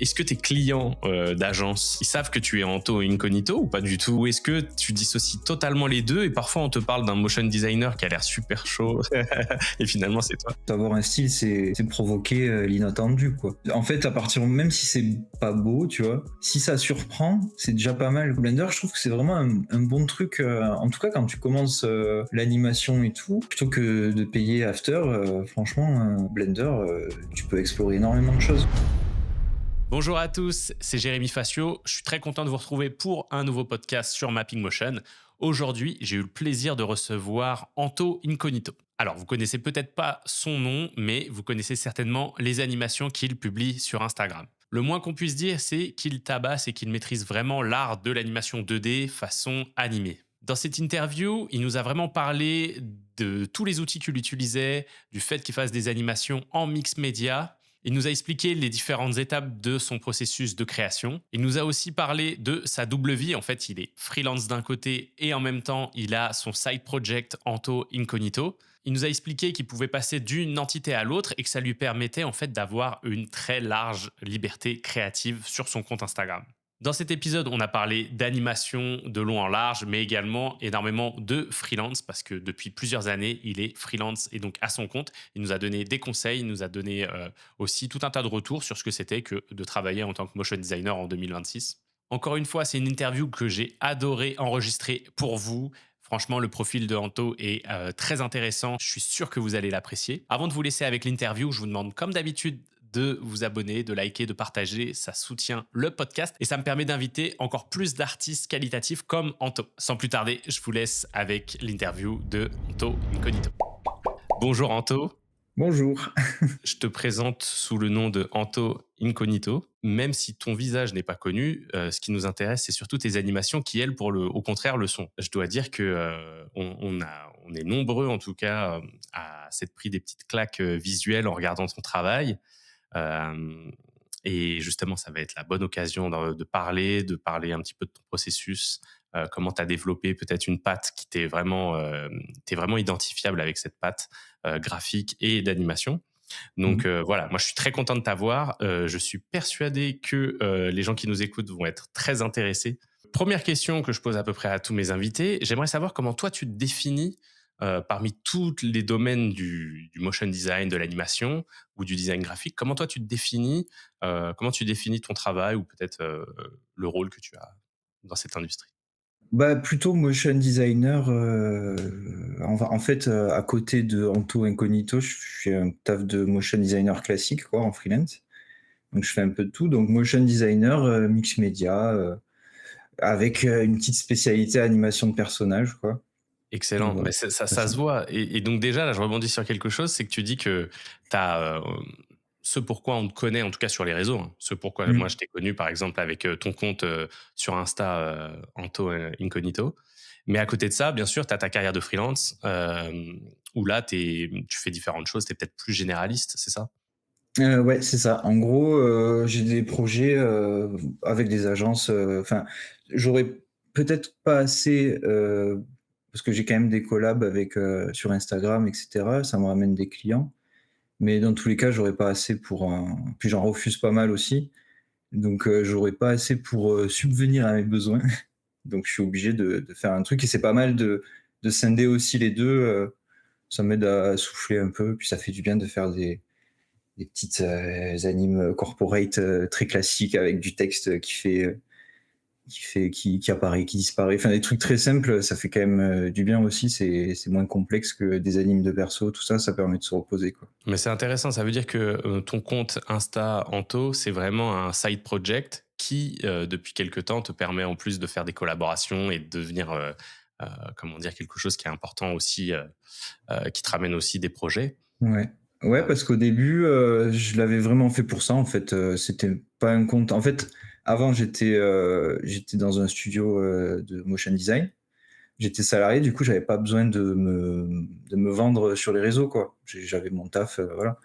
Est-ce que tes clients d'agence, ils savent que tu es Anto Incognito ou pas du tout? Ou est-ce que tu dissocies totalement les deux et parfois on te parle d'un motion designer qui a l'air super chaud et finalement c'est toi? Avoir un style, c'est provoquer l'inattendu, quoi. En fait, à partir, même si c'est pas beau, tu vois, si ça surprend, c'est déjà pas mal. Blender, je trouve que c'est vraiment un bon truc, en tout cas quand tu commences l'animation et tout, plutôt que de payer After, franchement, Blender, tu peux explorer énormément de choses. Bonjour à tous, c'est Jérémy Facio. Je suis très content de vous retrouver pour un nouveau podcast sur Mapping Motion. Aujourd'hui, j'ai eu le plaisir de recevoir Anto Incognito. Alors, vous connaissez peut-être pas son nom, mais vous connaissez certainement les animations qu'il publie sur Instagram. Le moins qu'on puisse dire, c'est qu'il tabasse et qu'il maîtrise vraiment l'art de l'animation 2D façon animée. Dans cette interview, il nous a vraiment parlé de tous les outils qu'il utilisait, du fait qu'il fasse des animations en mix média. Il nous a expliqué les différentes étapes de son processus de création. Il nous a aussi parlé de sa double vie. En fait, il est freelance d'un côté et en même temps, il a son side project Anto Incognito. Il nous a expliqué qu'il pouvait passer d'une entité à l'autre et que ça lui permettait en fait d'avoir une très large liberté créative sur son compte Instagram. Dans cet épisode, on a parlé d'animation de long en large, mais également énormément de freelance, parce que depuis plusieurs années, il est freelance et donc à son compte. Il nous a donné des conseils, il nous a donné aussi tout un tas de retours sur ce que c'était que de travailler en tant que motion designer en 2026. Encore une fois, c'est une interview que j'ai adoré enregistrer pour vous. Franchement, le profil de Anto est très intéressant. Je suis sûr que vous allez l'apprécier. Avant de vous laisser avec l'interview, je vous demande, comme d'habitude, de vous abonner, de liker, de partager. Ça soutient le podcast et ça me permet d'inviter encore plus d'artistes qualitatifs comme Anto. Sans plus tarder, je vous laisse avec l'interview de Anto Incognito. Bonjour Anto. Bonjour. Je te présente sous le nom de Anto Incognito. Même si ton visage n'est pas connu, ce qui nous intéresse, c'est surtout tes animations qui, elles, au contraire, le sont. Je dois dire que on est nombreux, en tout cas, à s'être pris des petites claques visuelles en regardant ton travail. Euh, et justement, ça va être la bonne occasion de parler un petit peu de ton processus, comment tu as développé peut-être une patte qui t'es vraiment identifiable avec cette patte graphique et d'animation. Donc voilà, moi je suis très content de t'avoir. Je suis persuadé que les gens qui nous écoutent vont être très intéressés. Première question que je pose à peu près à tous mes invités, j'aimerais savoir comment toi tu te définis parmi tous les domaines du motion design, de l'animation ou du design graphique. Comment toi tu te définis, comment tu définis ton travail ou peut-être le rôle que tu as dans cette industrie? Bah, plutôt motion designer, en fait, à côté de Anto Incognito, je fais un taf de motion designer classique, quoi, en freelance. Donc je fais un peu de tout, donc motion designer, mix média, avec, une petite spécialité animation de personnages, quoi. Donc Excellent, voilà, mais c'est ça ça. se voit. Et donc déjà, là, je rebondis sur quelque chose, c'est que tu dis que tu as ce pourquoi on te connaît, en tout cas sur les réseaux, hein, ce pourquoi moi Mmh. je t'ai connu, par exemple, avec ton compte sur Insta, Anto Incognito. Mais à côté de ça, bien sûr, tu as ta carrière de freelance, où là, tu fais différentes choses, tu es peut-être plus généraliste, c'est ça? Ouais, c'est ça. En gros, j'ai des projets, avec des agences, enfin, j'aurais peut-être pas assez, parce que j'ai quand même des collabs avec, sur Instagram et cetera, ça me ramène des clients. Mais dans tous les cas, j'aurais pas assez pour un puis j'en refuse pas mal aussi. Donc, j'aurais pas assez pour, subvenir à mes besoins. Donc je suis obligé de faire un truc et c'est pas mal de scinder aussi les 2. Ça m'aide à souffler un peu, puis ça fait du bien de faire des petites, animes, corporate, très classiques avec du texte, qui apparaît, qui disparaît. Enfin des trucs très simples, ça fait quand même, du bien aussi. C'est moins complexe que des animes de perso, tout ça, ça permet de se reposer, quoi. Mais c'est intéressant, ça veut dire que ton compte Insta Anto, c'est vraiment un side project qui, depuis quelque temps, te permet en plus de faire des collaborations et de devenir, comment dire, quelque chose qui est important aussi, qui te ramène aussi des projets. Ouais. Ouais, Euh, parce qu'au début, je l'avais vraiment fait pour ça, en fait, c'était pas un compte en fait, avant j'étais dans un studio, de motion design. J'étais salarié, du coup, j'avais pas besoin de me vendre sur les réseaux, quoi. J'avais mon taf, voilà.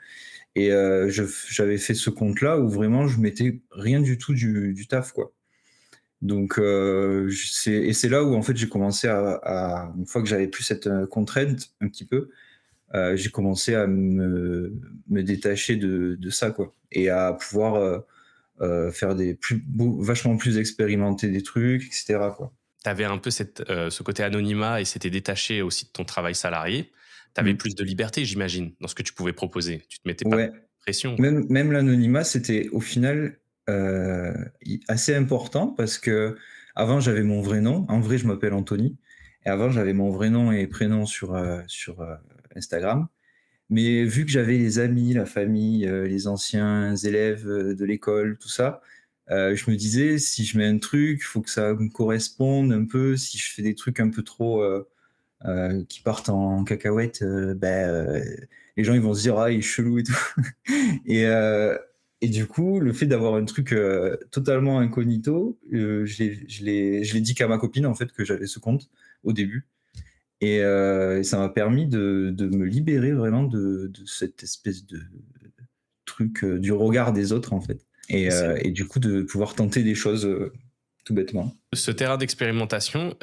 Et j'avais fait ce compte-là où vraiment je mettais rien du tout du taf, quoi. Donc c'est là où en fait j'ai commencé à une fois que j'avais plus cette, contrainte un petit peu, j'ai commencé à me détacher de ça, quoi, et à pouvoir, faire des plus beau vachement plus expérimenter des trucs et cetera, quoi. Tu avais un peu ce côté anonymat et c'était détaché aussi de ton travail salarié. Tu avais Mmh. plus de liberté, j'imagine, dans ce que tu pouvais proposer. Tu te mettais pas de Ouais, pression, quoi. même l'anonymat, c'était au final, i assez important parce qu'avant j'avais mon vrai nom. En vrai, je m'appelle Anthony et avant j'avais mon vrai nom et prénom sur Instagram. Mais vu que j'avais les amis, la famille, les anciens élèves, de l'école, tout ça, je me disais: «Si je mets un truc, il faut que ça me corresponde un peu. Si je fais des trucs un peu trop, qui partent en cacahuète, les gens ils vont se dire: "Ah il est chelou et tout"». Et heu et du coup, le fait d'avoir un truc, totalement incognito, je l'ai dit qu'à ma copine en fait que j'avais ce compte au début et ça m'a permis de me libérer vraiment de cette espèce de truc, du regard des autres en fait et du coup de pouvoir tenter des choses, tout bêtement. Ce terrain d'expérimentation,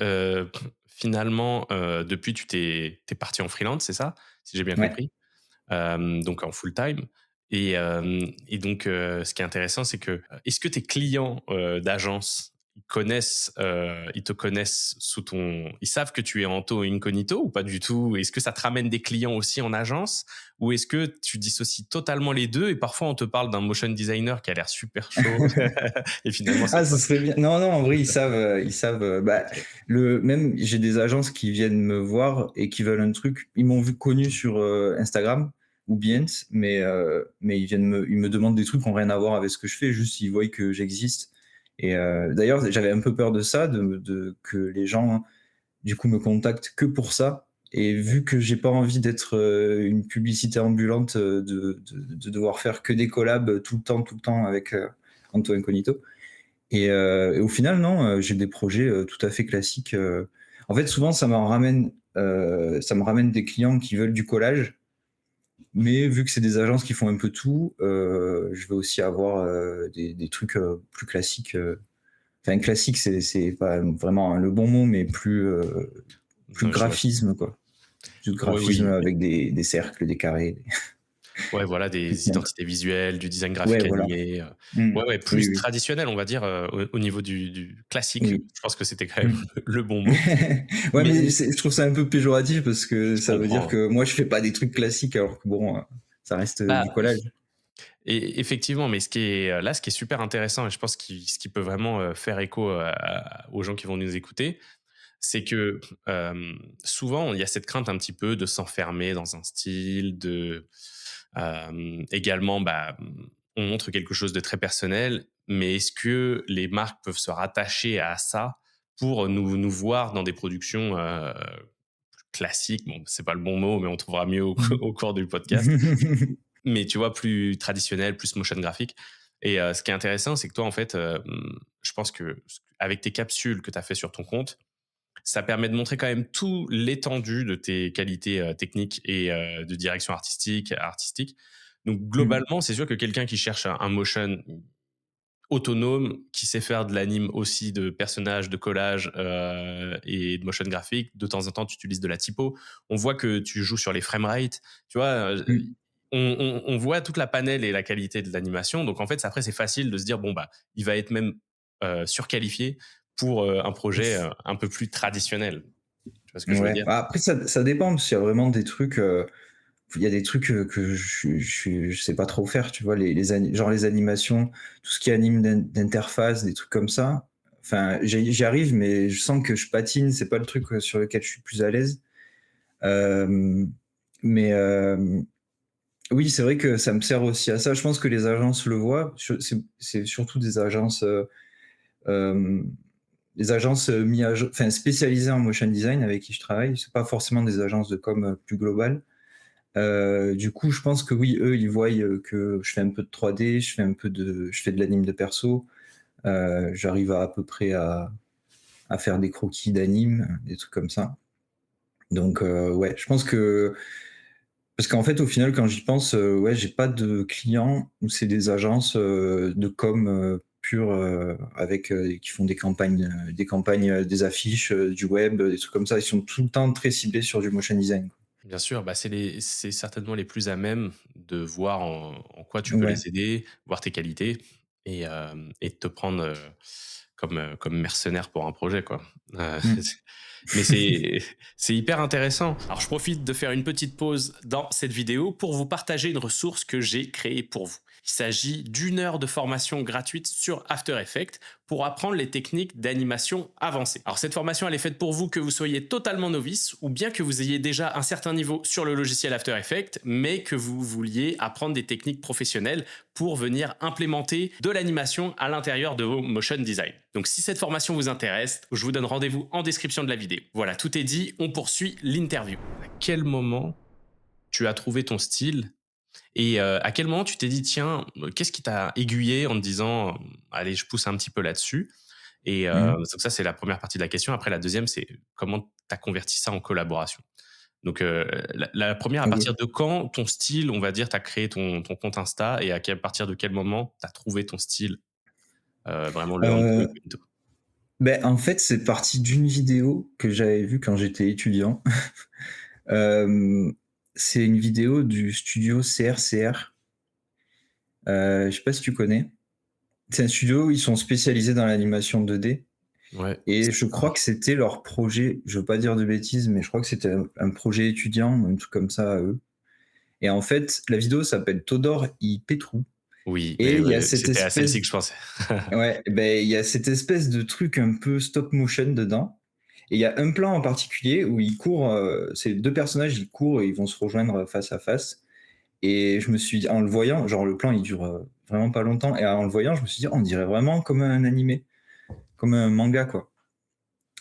finalement, depuis tu es parti en freelance, c'est ça? Si j'ai bien Ouais. compris? Donc en full time et donc ce qui est intéressant, c'est que, est-ce que tes clients, d'agence, ils te connaissent sous ton ils savent que tu es Anto Incognito ou pas du tout? Est-ce que ça te ramène des clients aussi en agence? Ou est-ce que tu dissocies totalement les 2 et parfois on te parle d'un motion designer qui a l'air super chaud et finalement c'est Ah, ce toi? serait bien. Non, non, en vrai, ils savent, bah, j'ai des agences qui viennent me voir et qui veulent un truc. Ils m'ont vu connu sur, Instagram ou Behance, mais ils me demandent des trucs qui ont rien à voir avec ce que je fais, juste ils voient que j'existe d'ailleurs, j'avais un peu peur de ça, de que les gens, du coup, me contactent que pour ça et vu que j'ai pas envie d'être, une publicité ambulante, de devoir faire que des collabs, tout le temps avec, Anto Incognito et au final, non, j'ai des projets, tout à fait classiques. En fait, souvent, ça me ramène des clients qui veulent du collage, mais vu que c'est des agences qui font un peu tout, je vais aussi avoir, des trucs, plus classiques, enfin classique, c'est pas vraiment le bon mot, mais plus Non, je vois. graphisme, quoi. Plus Oui, graphisme oui. avec des cercles, des carrés, des Ouais, voilà, trucs des simples. identités visuelles, du design Ouais, graphique voilà. animé, Mmh. ouais, ouais, Oui, plus oui, traditionnel, on va dire, au niveau du classique. oui. Je pense que c'était quand même Mmh. le bon mot. Ouais, mais Mais je trouve ça un peu péjoratif parce que je ça veut dire comprends. que moi, je fais pas des trucs classiques alors que bon, ça reste, Bah, du collage. et effectivement, mais ce qui est super intéressant et je pense ce qui peut vraiment, faire écho, aux gens qui vont nous écouter, c'est que, souvent, il y a cette crainte un petit peu de s'enfermer dans un style, également, on montre quelque chose de très personnel, mais est-ce que les marques peuvent se rattacher à ça pour nous voir dans des productions, classiques? Bon, c'est pas le bon mot, mais on trouvera mieux au Mmh. au cours du podcast. Mais tu vois, plus traditionnel, plus motion graphique et ce qui est intéressant, c'est que toi, en fait, je pense que avec tes capsules que tu as fait sur ton compte, ça permet de montrer quand même tout l'étendue de tes qualités, techniques et de direction artistique. Donc Mmh. globalement, c'est sûr que quelqu'un qui cherche un motion autonome, qui sait faire de l'anime aussi de personnages, de collages, et de motion graphique. De temps en temps, tu utilises de la typo. On voit que tu joues sur les framerate, tu vois? Mmh. On voit toute la panel et la qualité de l'animation. Donc en fait, après, c'est facile de se dire: «Bon, bah, il va être même, surqualifié pour, un projet, un peu plus traditionnel». Tu vois ce que je veux Ouais. dire? Bah, après ça dépend parce qu'il y a vraiment des trucs, il y a des trucs, que je sais pas trop faire, tu vois? Les animations, tout ce qui est anime d'interface, des trucs comme ça. Enfin, j'y arrive, mais je sens que je patine, c'est pas le truc, sur lequel je suis le plus à l'aise. Hem, mais oui, c'est vrai que ça me sert aussi à ça. Je pense que les agences le voient. C'est surtout hem, des agences, enfin spécialisées en motion design avec qui je travaille. C'est pas forcément des agences de com, plus globales. Du coup, je pense que oui, eux, ils voient, que je fais un peu de 3D, je fais de l'anime de perso. J'arrive à peu près à faire des croquis d'anime, des trucs comme ça. Donc ouais, je pense que parce qu'en fait, au final, quand j'y pense, ouais, j'ai pas de clients où c'est des agences, de com, pures, avec, qui font des affiches, du web, des trucs comme ça. Ils sont tout le temps très ciblés sur du motion design, quoi. Bien sûr, c'est certainement les plus à même de voir en quoi tu peux Ouais. les aider, voir tes qualités et de te prendre comme mercenaire pour un projet, quoi. Mmh. Mais c'est hyper intéressant. Alors, je profite de faire une petite pause dans cette vidéo pour vous partager une ressource que j'ai créée pour vous. Il s'agit d'1 heure de formation gratuite sur After Effects pour apprendre les techniques d'animation avancée. Alors, cette formation, elle est faite pour vous que vous soyez totalement novice ou bien que vous ayez déjà un certain niveau sur le logiciel After Effects, mais que vous vouliez apprendre des techniques professionnelles pour venir implémenter de l'animation à l'intérieur de vos motion design. Donc si cette formation vous intéresse, je vous donne rendez-vous en description de la vidéo. Voilà, tout est dit, on poursuit l'interview. À quel moment tu as trouvé ton style et à quel moment tu t'es dit tiens, qu'est-ce qui t'a aiguillé en te disant allez, je pousse un petit peu là-dessus. Et Mmh. donc ça, c'est la première partie de la question. Après, la deuxième, c'est comment tu as converti ça en collaboration. Donc, la première, à OK. partir de quand ton style, on va dire, tu as créé ton compte Insta et partir de quel moment tu as trouvé ton style, vraiment le Anto Heu, Incognito? En fait, c'est parti d'une vidéo que j'avais vue quand j'étais étudiant. Hem, c'est une vidéo du studio CRCR, je sais pas si tu connais? C'est un studio où ils sont spécialisés dans l'animation 2D Ouais, et ça je me parle. crois que c'était leur projet, je veux pas dire de bêtises, mais je crois que c'était un projet étudiant, un truc comme ça à eux et en fait, la vidéo s'appelle Todor i Petru Oui, et mais il y a ouais, cette c'était à celle-ci espèce que je pensais. ouais, il y a cette espèce de truc un peu stop motion dedans et il y a un plan en particulier où ils courent, ces 2 personnages, ils courent et ils vont se rejoindre face à face et je me suis dit en le voyant, genre le plan il dure, vraiment pas longtemps et en le voyant, je me suis dit: «On dirait vraiment comme un animé, comme un manga quoi».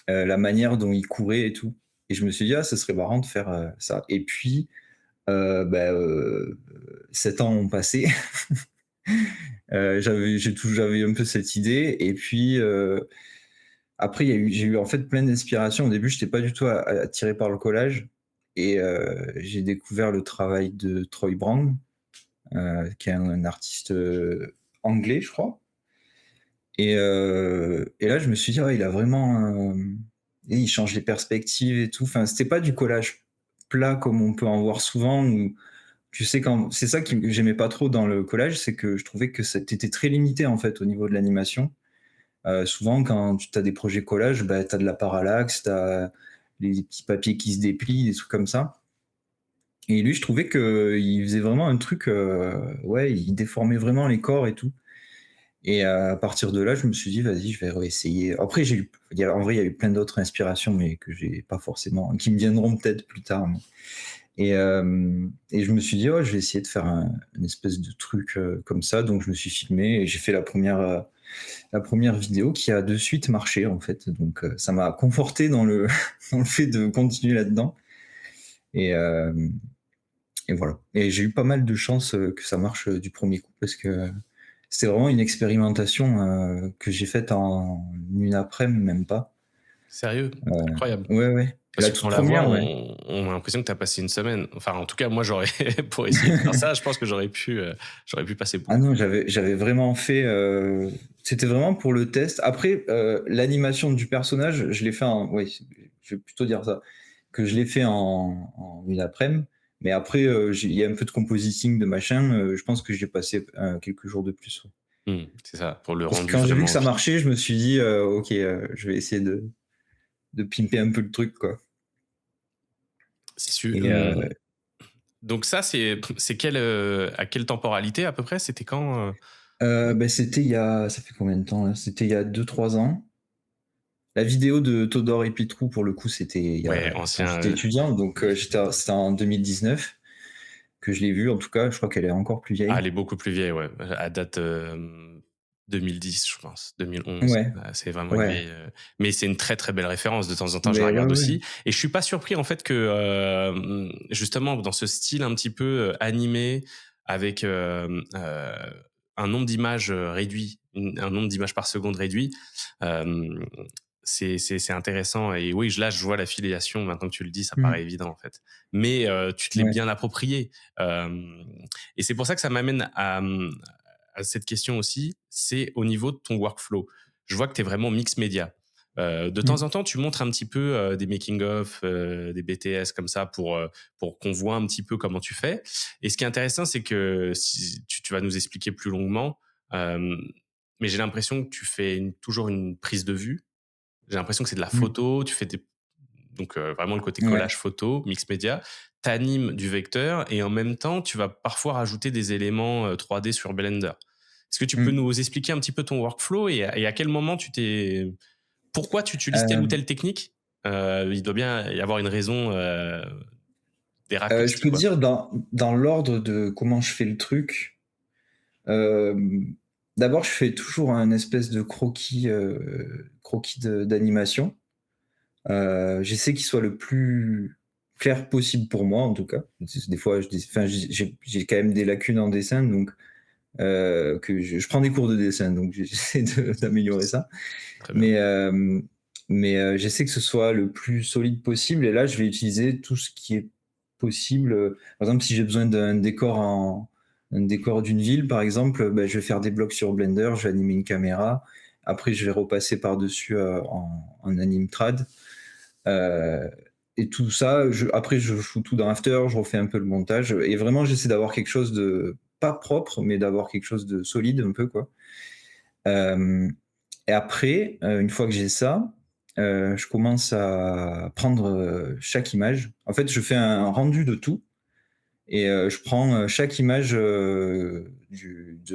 La manière dont ils couraient et tout et je me suis dit: «Ah, ce serait marrant de faire, ça» et puis, heu, bah, heu, 7 ans ont passé. J'avais un peu cette idée et puis, après, j'ai eu en fait plein d'inspirations. Au début, je n'étais pas du tout attiré par le collage et j'ai découvert le travail de Troy Brown, qui est un artiste, anglais, je crois et là, je me suis dit: «Ouais, il a vraiment, et il change les perspectives et tout». Enfin, c'était pas du collage plat comme on peut en voir souvent où tu sais quand c'est ça que j'aimais pas trop dans le collage, c'est que je trouvais que tu étais très limité, en fait, au niveau de l'animation. Souvent, quand tu as des projets collage, bah, tu as de la parallaxe, tu as les petits papiers qui se déplient, des trucs comme ça. Et lui, je trouvais qu'il faisait vraiment un truc, ouais, il déformait vraiment les corps et tout. Et à partir de là, je me suis dit: «Vas-y, je vais réessayer». Après, en vrai, il y a eu plein d'autres inspirations, mais que j'ai pas forcément qui me viendront peut-être plus tard, mais et je me suis dit: «Ouais, je vais essayer de faire une espèce de truc, comme ça». Donc je me suis filmé et j'ai fait la première vidéo qui a de suite marché en fait. Donc ça m'a conforté dans le dans le fait de continuer là-dedans et hem et voilà et j'ai eu pas mal de chance, que ça marche, du premier coup parce que c'était vraiment une expérimentation, que j'ai faite en une après-midi, même pas. Sérieux? Incroyable. Ouais, ouais. Parce La que toute pour la voix, première, ouais. on a l'impression que tu as passé une semaine. Enfin, en tout cas, moi, j'aurais pour essayer de faire ça, je pense que j'aurais pu passer Ah beaucoup. non, j'avais vraiment fait, c'était vraiment pour le test. Après, l'animation du personnage, je l'ai fait en oui, je vais plutôt dire ça, que je l'ai fait en une après-midi, mais après, il y a un peu de compositing, de machin, je pense que j'ai passé, quelques jours de plus, ouais. Mmh, c'est ça, pour le Parce que rendu quand j'ai vu que vraiment ça final. marchait, je me suis dit: «OK, je vais essayer de pimper un peu le truc, quoi» C'est su et donc ça, c'est à quelle temporalité à peu près? C'était quand, c'était il y a ça fait combien de temps là? C'était il y a 2 3 ans. La vidéo de Todor et Pitrou, pour le coup, c'était Ouais, quand ancien, j'étais étudiant, donc c'était en 2019 que je l'ai vue. En tout cas, je crois qu'elle est encore plus vieille. elle est beaucoup plus vieille, ouais. À date, 2010, je pense, 2011. Ouais, C'est vraiment une ouais, vieille, mais c'est une très, très belle référence. De temps en temps, je la ouais, regarde ouais. aussi et je suis pas surpris en fait que, justement dans ce style un petit peu, animé avec, un nombre d'images, réduit, un nombre d'images par seconde réduit, hem, c'est intéressant et oui, là, je vois l'affiliation maintenant que tu le dis, ça paraît Mmh, évident en fait. Mais, tu te l'es ouais, bien approprié, hem et c'est pour ça que ça m'amène à cette question aussi, c'est au niveau de ton workflow. Je vois que tu es vraiment mix média. De temps mmh. en temps, tu montres un petit peu des making-of, des BTS comme ça pour qu'on voit un petit peu comment tu fais. Et ce qui est intéressant, c'est que si tu vas nous expliquer plus longuement. euh, mais j'ai l'impression que tu fais toujours une prise de vue. J'ai l'impression que c'est de la Mmh. photo, tu fais donc vraiment le côté Ouais. collage photo, mix média, tu animes du vecteur et en même temps, tu vas parfois rajouter des éléments 3D sur Blender. Est-ce que tu peux Mmh. nous expliquer un petit peu ton workflow et à quel moment pourquoi tu utilises telle ou Hem, telle technique? Il doit bien y avoir une raison, des je raccourcis, peux quoi. dire dans l'ordre de comment je fais le truc, hem, d'abord je fais toujours un espèce de croquis d'animation. J'essaie qu'il soit le plus clair possible pour moi en tout cas. Des fois j'ai quand même des lacunes en dessin donc que je prends des cours de dessin donc j'essaie d'améliorer ça. Très bien. Mais j'essaie que ce soit le plus solide possible et là, je vais utiliser tout ce qui est possible, par exemple, si j'ai besoin un décor d'une ville, par exemple, bah, je vais faire des blocs sur Blender, je vais animer une caméra. Après, je vais repasser par-dessus, en Animtrad, heu et tout ça, après je fous tout dans After, je refais un peu le montage et vraiment j'essaie d'avoir quelque chose de pas propre, mais d'avoir quelque chose de solide un peu, quoi. Hem et après, une fois que j'ai ça, je commence à prendre, chaque image. En fait, je fais un rendu de tout et je prends, chaque image, de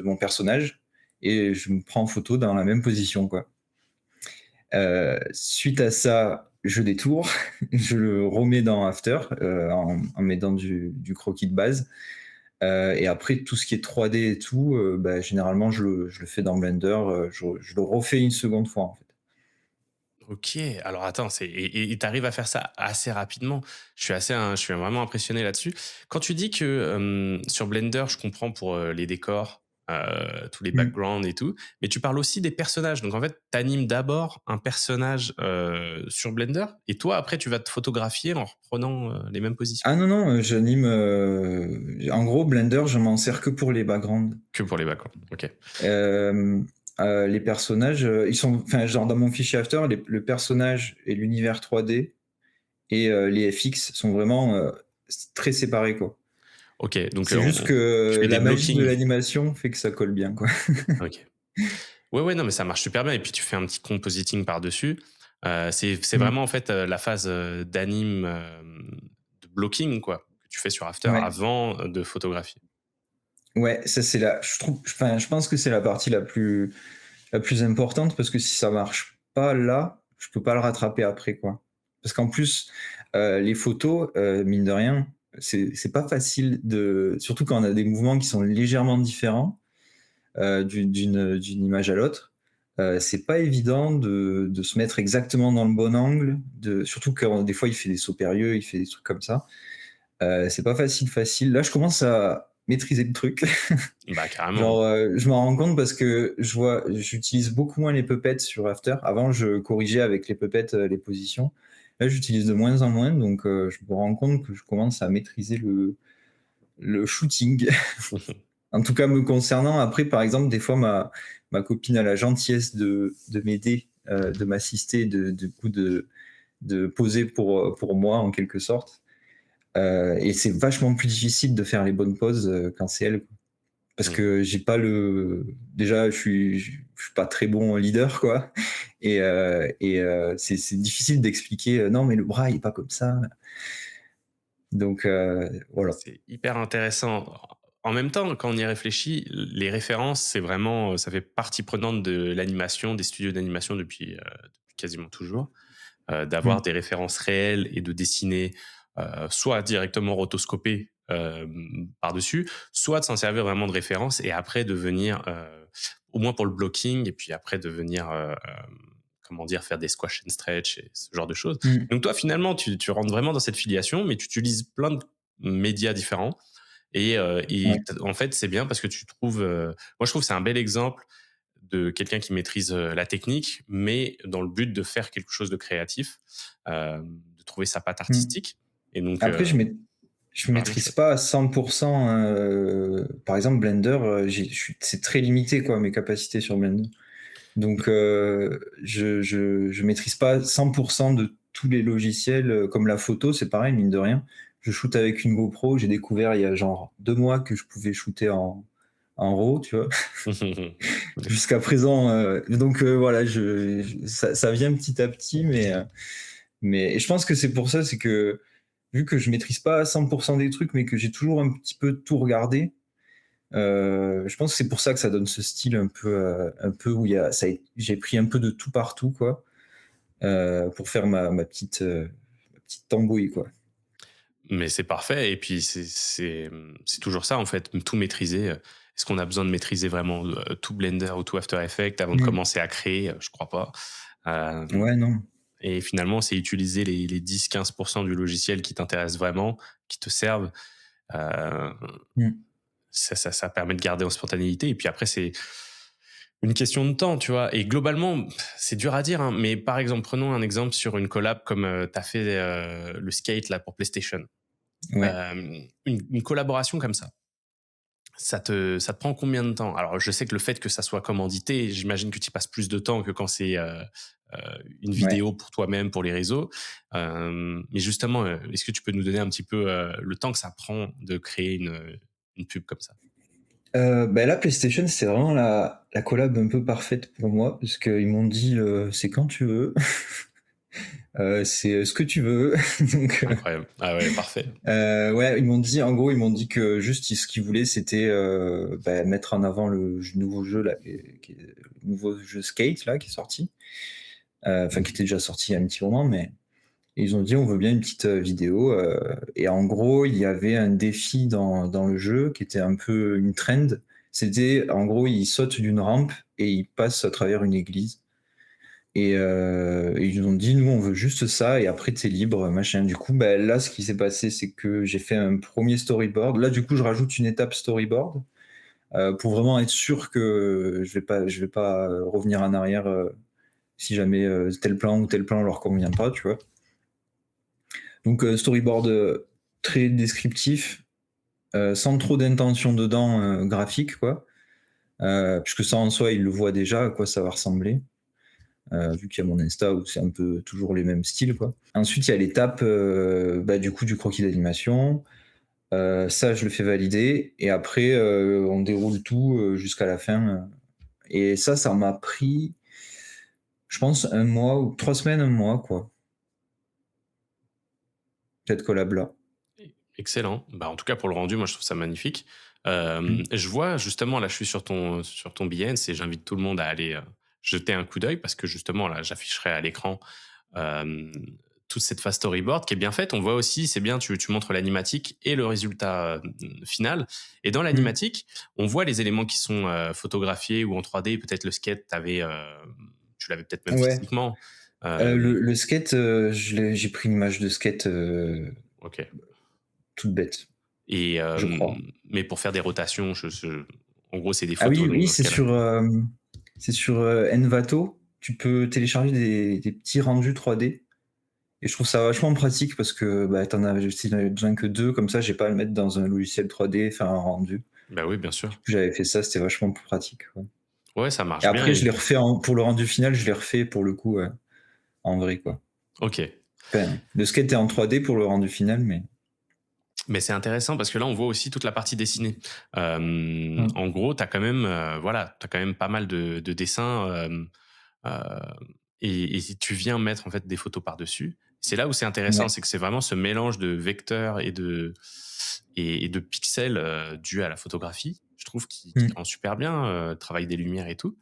mon personnage et je me prends en photo dans la même position, quoi. Suite à ça, je détourne, je le remets dans After, en mettant du croquis de base. Et après tout ce qui est 3D et tout, bah, généralement je le fais dans Blender, je le refais une seconde fois, en fait. OK, alors attends, tu arrives à faire ça assez rapidement. Je suis vraiment impressionné là-dessus. Quand tu dis que, sur Blender, je comprends pour, les décors, tous les Mmh. backgrounds et tout, mais tu parles aussi des personnages. Donc en fait, tu animes d'abord un personnage, sur Blender et toi après tu vas te photographier en reprenant, les mêmes positions? Ah non, non, j'anime, en gros Blender, je m'en sers que pour les backgrounds. Que pour les backgrounds, OK. Hem, les personnages, ils sont enfin, genre dans mon fichier After, le personnage et l'univers 3D et les FX sont vraiment, très séparés, quoi. OK, donc, C'est juste tu que fais des la magie de blockings. l'animation fait que ça colle bien, quoi. OK. Ouais, ouais, non, mais ça marche super bien et puis tu fais un petit compositing par-dessus. C'est Mmh. vraiment en fait, la phase, d'anime, de blocking quoi, que tu fais sur After Ouais. avant, de photographier. Ouais, ça c'est la je trouve enfin, je pense que c'est la partie la plus importante parce que si ça marche pas là, je peux pas le rattraper après, quoi. Parce qu'en plus, les photos, mine de rien, c'est pas facile de surtout quand on a des mouvements qui sont légèrement différents, d'une image à l'autre, c'est pas évident de se mettre exactement dans le bon angle, surtout quand des fois il fait des sauts périlleux, il fait des trucs comme ça. C'est pas facile. Là, je commence à maîtriser le truc. Bah, carrément. Genre, je m'en rends compte parce que j'utilise beaucoup moins les puppets sur After. Avant, je corrigeais avec les puppets, les positions. Là, j'utilise de moins en moins, donc je me rends compte que je commence à maîtriser le shooting. En tout cas, me concernant. Après, par exemple, des fois, ma copine a la gentillesse de m'aider, de m'assister, du coup, de poser pour moi, en quelque sorte. Et c'est vachement plus difficile de faire les bonnes poses, quand c'est elle. Parce Mmh. que j'ai pas le déjà je suis pas très bon leader, quoi. C'est difficile d'expliquer, «Non mais le bras il est pas comme ça». Donc voilà. C'est hyper intéressant. En même temps, quand on y réfléchit, les références, c'est vraiment, ça fait partie prenante de l'animation, des studios d'animation depuis quasiment toujours. D'avoir Mmh. des références réelles et de dessiner, soit directement rotoscopé, par-dessus, soit de s'en servir vraiment de référence et après de venir, au moins pour le blocking et puis après de venir, comment dire? Faire des squash and stretch et ce genre de choses. Mmh. Donc toi, finalement, tu rentres vraiment dans cette filiation, mais tu utilises plein de médias différents et Ouais. en fait, c'est bien parce que tu trouves, moi je trouve que c'est un bel exemple de quelqu'un qui maîtrise, la technique, mais dans le but de faire quelque chose de créatif, de trouver sa patte Mmh. artistique et donc Après je vraiment maîtrise chouette. pas à 100 par exemple Blender, c'est très limité, quoi, mes capacités sur Blender. Donc je maîtrise pas 100 de tous les logiciels, comme la photo, c'est pareil, mine de rien. Je shoote avec une GoPro, j'ai découvert il y a genre 2 mois que je pouvais shooter en RAW, tu vois? Jusqu'à présent, donc voilà, ça vient petit à petit, mais et je pense que c'est pour ça, c'est que vu que je maîtrise pas à 100 des trucs, mais que j'ai toujours un petit peu tout regardé, je pense que c'est pour ça que ça donne ce style un peu où il y a ça j'ai pris un peu de tout partout, quoi, pour faire ma petite tambouille, quoi. Mais c'est parfait et puis c'est toujours ça en fait, tout maîtriser, est-ce qu'on a besoin de maîtriser vraiment, tout Blender ou tout After Effects avant de Mmh. commencer à créer? Je crois pas. Hem Ouais, non. et finalement, c'est utiliser les 10-15 du logiciel qui t'intéressent vraiment, qui te servent, heu, Mmh. ça permet de garder en spontanéité et puis après c'est une question de temps, tu vois? Et globalement, c'est dur à dire, hein, mais par exemple, prenons un exemple sur une collab comme, tu as fait, le skate là pour PlayStation. Ouais. Une collaboration comme ça te prend combien de temps? Alors je sais que le fait que ça soit commandité, j'imagine que tu y passes plus de temps que quand c'est, une Ouais. vidéo pour toi-même, pour les réseaux. Mais justement, est-ce que tu peux nous donner un petit peu, le temps que ça prend de créer une pub comme ça? Bah, là, PlayStation, c'est vraiment la collab un peu parfaite pour moi parce qu'ils m'ont dit, «C'est quand tu veux, c'est, ce que tu veux». Donc Incroyable. Ah ouais, parfait. ouais, ils m'ont dit en gros, ils m'ont dit que juste, ce qu'ils voulaient, c'était, bah, mettre en avant le nouveau jeu là, qui est le nouveau jeu Skate là, qui est sorti. Enfin, qui était déjà sorti il y a un petit moment, mais ils ont dit: «On veut bien une petite, vidéo», et en gros, il y avait un défi dans le jeu qui était un peu une trend. C'était en gros, ils sautent d'une rampe et ils passent à travers une église et ils nous ont dit: «Nous, on veut juste ça et après tu es libre, machin». Du coup, bah, là, ce qui s'est passé, c'est que j'ai fait un premier storyboard. Là, du coup, je rajoute une étape storyboard, pour vraiment être sûr que je vais pas revenir en arrière, si jamais, tel plan ou tel plan leur convient pas, tu vois? Donc storyboard, très descriptif, sans trop d'intention dedans, graphique quoi, puisque ça en soi, ils le voient déjà à quoi ça va ressembler, vu qu'il y a mon Insta où c'est un peu toujours les mêmes styles quoi. Ensuite, il y a l'étape, bah, du coup, du croquis d'animation, ça je le fais valider et après, on déroule tout, jusqu'à la fin, et ça m'a pris, je pense un mois ou 3 semaines, un mois quoi, cette collab là. Excellent. Bah, en tout cas, pour le rendu, moi, je trouve ça magnifique. Mmh. Je vois justement, là, je suis sur ton Behance et j'invite tout le monde à aller jeter un coup d'œil parce que justement, là, j'afficherai à l'écran euh, toute cette phase storyboard qui est bien faite. On voit aussi, c'est bien, tu montres l'animatique et le résultat final. Et dans Mmh. l'animatique, on voit les éléments qui sont photographiés ou en 3D. Peut-être le skate, tu l'avais peut-être même Ouais. physiquement. Euh, Le skate, j'ai pris une image de skate, ok. toute bête, Et je crois. mais pour faire des rotations, en gros, c'est des Ah oui, photos, donc oui, dans ce cas-là. c'est sur, Envato. Tu peux télécharger des petits rendus 3D et je trouve ça vachement pratique parce que, bah, si tu avais besoin que 2 comme ça, j'ai pas à le mettre dans un logiciel 3D, faire un rendu. Bah oui, bien sûr. J'avais fait ça, c'était vachement plus pratique, ouais, Ouais, ça et marche bien après je et l'ai refait en pour le rendu final, je l'ai refait pour le coup, en vrai, quoi. OK. Enfin, le skate est en 3D pour le rendu final, mais Mais c'est intéressant parce que là, on voit aussi toute la partie dessinée. mmh, En gros, tu as quand même, voilà, tu quand même pas mal de dessins, heu et tu viens mettre, en fait, des photos par-dessus. C'est là où c'est intéressant, ouais, c'est que c'est vraiment ce mélange de vecteurs et de pixels, dus à la photographie. Je trouve qui mmh, rend super bien, le travail des lumières et tout.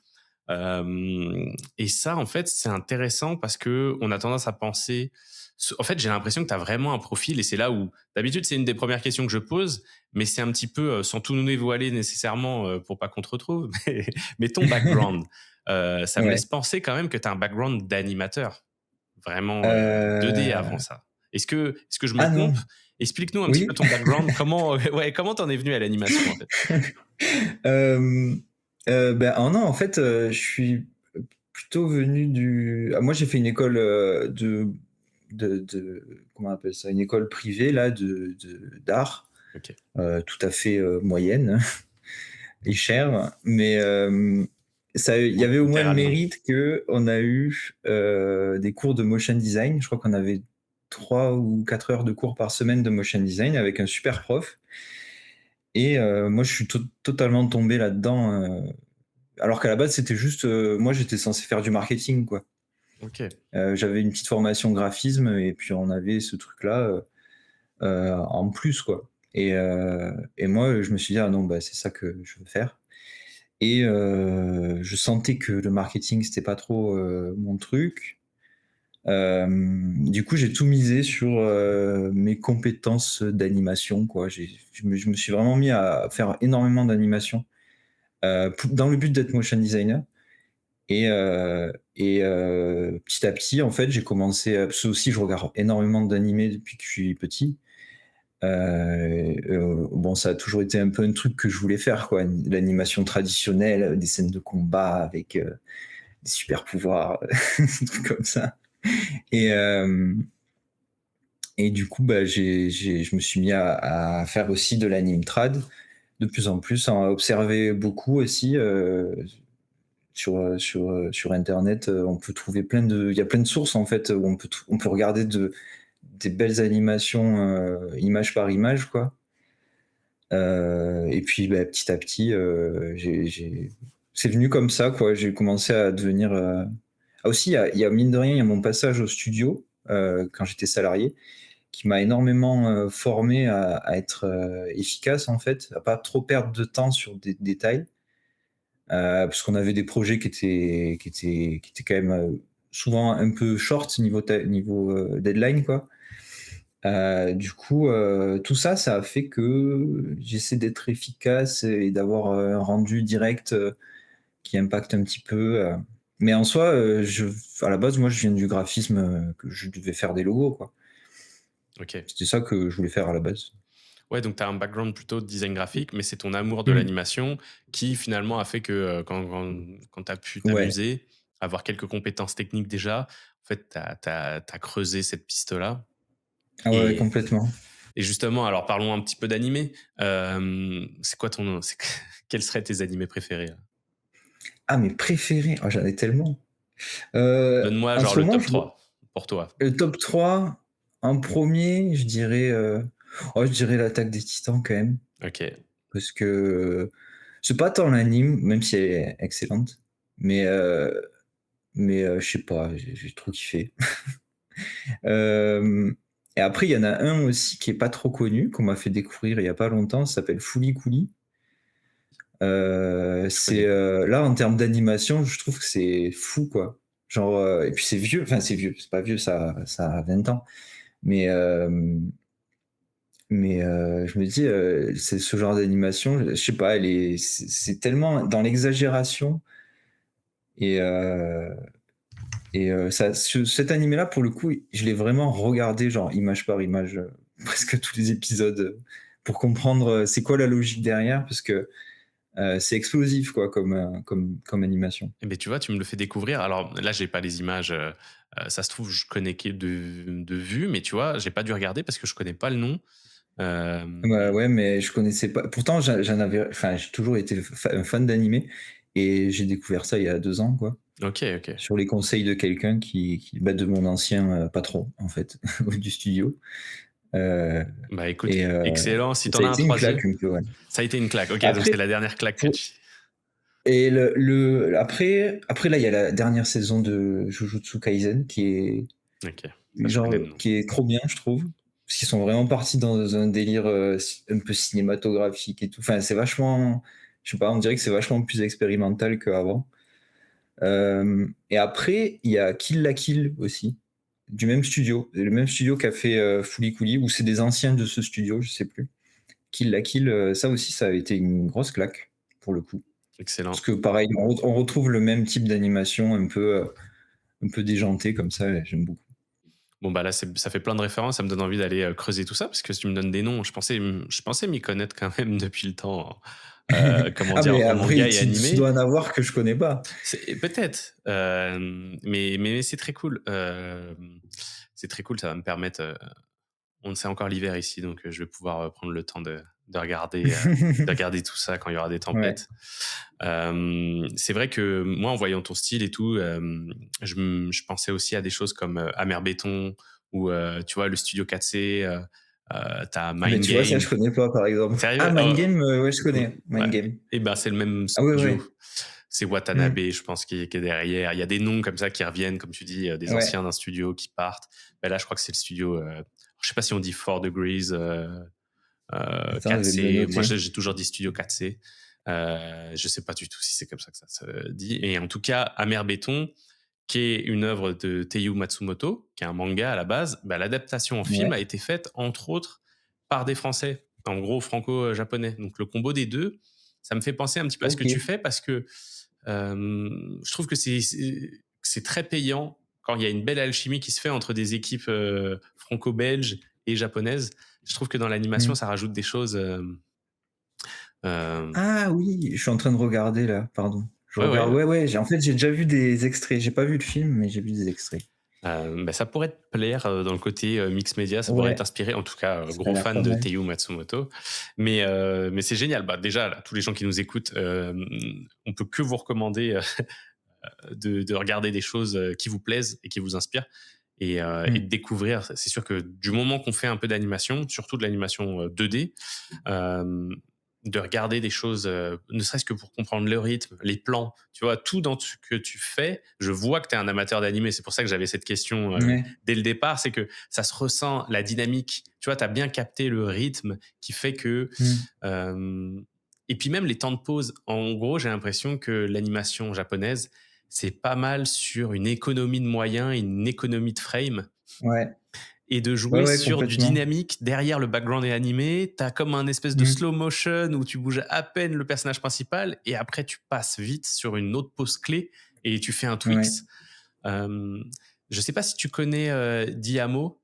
Et ça, en fait, c'est intéressant parce que on a tendance à penser. En fait, j'ai l'impression que tu as vraiment un profil, et c'est là où, d'habitude, c'est une des premières questions que je pose, mais c'est un petit peu sans tout nous dévoiler nécessairement pour pas qu'on te retrouve. Mais ton background, ça me laisse ouais, penser quand même que tu as un background d'animateur, vraiment 2D avant heu, ça. Est-ce que je me ah trompe? non, Explique-nous un petit peu oui. ton background. Comment, ouais, comment t'en es venu à l'animation en fait? Hem, bah, oh non, en fait, je suis plutôt venu moi, j'ai fait une école, comment on appelle ça? Une école privée là d'art, Ok, tout à fait, moyenne et chère, mais ça il y avait au moins le littéralement. mérite qu'on a eu, des cours de motion design. Je crois qu'on avait 3 ou 4 heures de cours par semaine de motion design avec un super prof. et moi, je suis totalement tombé là-dedans, alors qu'à la base, c'était juste, moi, j'étais censé faire du marketing, quoi. OK. J'avais une petite formation graphisme et puis on avait ce truc-là, en plus, quoi, et moi, je me suis dit: «Ah non, bah, c'est ça que je veux faire», et je sentais que le marketing, c'était pas trop, mon truc. Du coup, j'ai tout misé sur, mes compétences d'animation, quoi. Je me suis vraiment mis à faire énormément d'animation, pou dans le but d'être motion designer, petit à petit, en fait, j'ai commencé, parce que aussi je regarde énormément d'animés depuis que je suis petit. Bon, ça a toujours été un peu un truc que je voulais faire, quoi, l'animation traditionnelle, des scènes de combat avec, des super pouvoirs, des trucs comme ça, et hem et du coup, bah, je me suis mis à faire aussi de l'anime trad, de plus en plus, à observer beaucoup aussi, sur internet, on peut trouver il y a plein de sources, en fait, où on peut regarder des belles animations, image par image, quoi. Et puis, bah, petit à petit, j'ai c'est venu comme ça, quoi. J'ai commencé à devenir, aussi, il y a mine de rien, il y a mon passage au studio, quand j'étais salarié, qui m'a énormément, formé à être, efficace, en fait, à pas trop perdre de temps sur des détails, parce qu'on avait des projets qui étaient quand même, souvent un peu short niveau, deadline, quoi. Du coup, tout ça, ça a fait que j'essaie d'être efficace et d'avoir, un rendu direct, qui impacte un petit peu, mais en soi, à la base, moi, je viens du graphisme, que je devais faire des logos, quoi. OK. C'était ça que je voulais faire à la base. Ouais, donc tu as un background plutôt de design graphique, mais c'est ton amour de Mmh. l'animation qui finalement a fait que, quand tu as pu Ouais. t'amuser, avoir quelques compétences techniques déjà, en fait, tu as creusé cette piste-là Ah ouais, ouais, et complètement. justement, alors parlons un petit peu d'animés. C'est quoi ton c'est quels seraient tes animés préférés, là? Ah, mes préférés? Oh, j'en ai tellement. Donne-moi En genre ce le moment, top 3 pour toi. le top 3 en premier, je dirais, je dirais l'Attaque des Titans quand même, OK. parce que c'est pas tant l'anime, même si elle est excellente, mais je sais pas, j'ai trop kiffé. Hem Et après, il y en a un aussi qui est pas trop connu, qu'on m'a fait découvrir il y a pas longtemps, ça s'appelle Fooly Cooly. Je connais pas. Là, en termes d'animation, je trouve que c'est fou, quoi. Genre, et puis c'est vieux, enfin c'est vieux, c'est pas vieux, ça a 20 ans, mais je me dis, c'est ce genre d'animation, je sais pas, c'est tellement dans l'exagération, et cet animé-là, pour le coup, je l'ai vraiment regardé, genre image par image, presque tous les épisodes, pour comprendre, c'est quoi la logique derrière, parce que, c'est explosif, quoi, comme animation. Eh beh, tu vois, tu me le fais découvrir. Alors là, j'ai pas les images, ça se trouve, je connais que de vue, mais tu vois, j'ai pas dû regarder parce que je connais pas le nom. Hem, Bah, ouais, mais je connaissais pas, pourtant j'en avais, enfin, j'ai toujours été un fan d'animé, et j'ai découvert ça il y a 2 ans, quoi, OK, OK. sur les conseils de quelqu'un de mon ancien, patron, en fait, du studio, heu Bah, écoute, et excellent. Si tu ça en a as un été une claque troisième, un peu, ouais. ça a été une claque. OK, donc Après c'est la dernière claque que pour tu Et après là, il y a la dernière saison de Jujutsu Kaisen OK, ça je connais de nom. qui est trop bien, je trouve. Parce qu'ils sont vraiment partis dans un délire, un peu cinématographique et tout. Enfin, c'est vachement, je sais pas, on dirait que c'est vachement plus expérimental qu'avant. Et après, il y a Kill la Kill aussi, du même studio. Le même studio qui a fait, Fooly Cooly, ou c'est des anciens de ce studio, je sais plus. Kill la Kill, ça aussi, ça a été une grosse claque, pour le coup. Parce Excellent. que pareil, on retrouve le même type d'animation un peu déjanté comme ça, et j'aime beaucoup. Bon, bah, là, ça fait plein de références, ça me donne envie d'aller, creuser tout ça parce que si tu me donnes des noms, je pensais m'y connaître quand même depuis le temps, comment Ah, dire? mais En après, manga et tu animé. dois en avoir que je connais pas. C'est peut-être, mais c'est très cool, c'est très cool, ça va me permettre, on sait encore l'hiver ici, donc je vais pouvoir, prendre le temps de regarder tout ça quand il y aura des Ouais. tempêtes. C'est vrai que moi, en voyant ton style et tout, je pensais aussi à des choses comme, Amer Béton ou, tu vois, le Studio 4C, Tu Ah beh, Mind tu vois, ça, Game. je connais pas, par exemple. Ah, Sérieux? Mind Game, ouais, je connais. Ouais. Mind Game. Et ben, c'est le même Ah ouais, studio. ouais. C'est Watanabe, Mmh. je pense, qui est derrière. Il y a des noms comme ça qui reviennent, comme tu dis, des Ouais. anciens d'un studio qui partent. Ben là, je crois que c'est le studio, je sais pas si on dit 4 Degrees, Attends, je vais me le 4C. Moi, noter. j'ai toujours dit studio 4C. Je sais pas du tout si c'est comme ça que ça se dit. Et en tout cas, Amer Béton, qui est une œuvre de Teiyu Matsumoto, qui est un manga à la base, bah, l'adaptation en film Ouais. a été faite, entre autres, par des Français, en gros franco-japonais. Donc le combo des deux, ça me fait penser un petit peu à ce que tu OK. fais parce que je trouve que c'est très payant quand il y a une belle alchimie qui se fait entre des équipes franco-belges et japonaises. Je trouve que dans l'animation, Mmh. ça rajoute des choses. Euh, Ah oui, je suis en train de regarder là, pardon. Je ouais, regarde, ouais. ouais, ouais, j'ai en fait, j'ai déjà vu des extraits. J'ai pas vu le film, mais j'ai vu des extraits. Bah, ça pourrait te plaire dans le côté mix média, ça pourrait Ouais, t'inspirer. En tout cas, ça a gros l'air fan pas de mal. Teiyu Matsumoto. Mais c'est génial. Bah, déjà, là, tous les gens qui nous écoutent, on peut que vous recommander de regarder des choses qui vous plaisent et qui vous inspirent et de Mmh. découvrir. C'est sûr que du moment qu'on fait un peu d'animation, surtout de l'animation 2D, euh, de regarder des choses, ne serait-ce que pour comprendre le rythme, les plans, tu vois, tout dans ce que tu fais. Je vois que tu es un amateur d'animé, c'est pour ça que j'avais cette question Ouais. dès le départ, c'est que ça se ressent, la dynamique, tu vois, tu as bien capté le rythme qui fait que... Mmh. euh, et puis même les temps de pause, en gros, j'ai l'impression que l'animation japonaise, c'est pas mal sur une économie de moyens, une économie de frame Ouais. et de Ouais, jouer ouais, sur du complètement. dynamique derrière le background est animé. T'as comme un espèce de Mmh. slow motion où tu bouges à peine le personnage principal et après tu passes vite sur une autre pause clé et tu fais un Ouais. Twix. Euh, je sais pas si tu connais Diamo,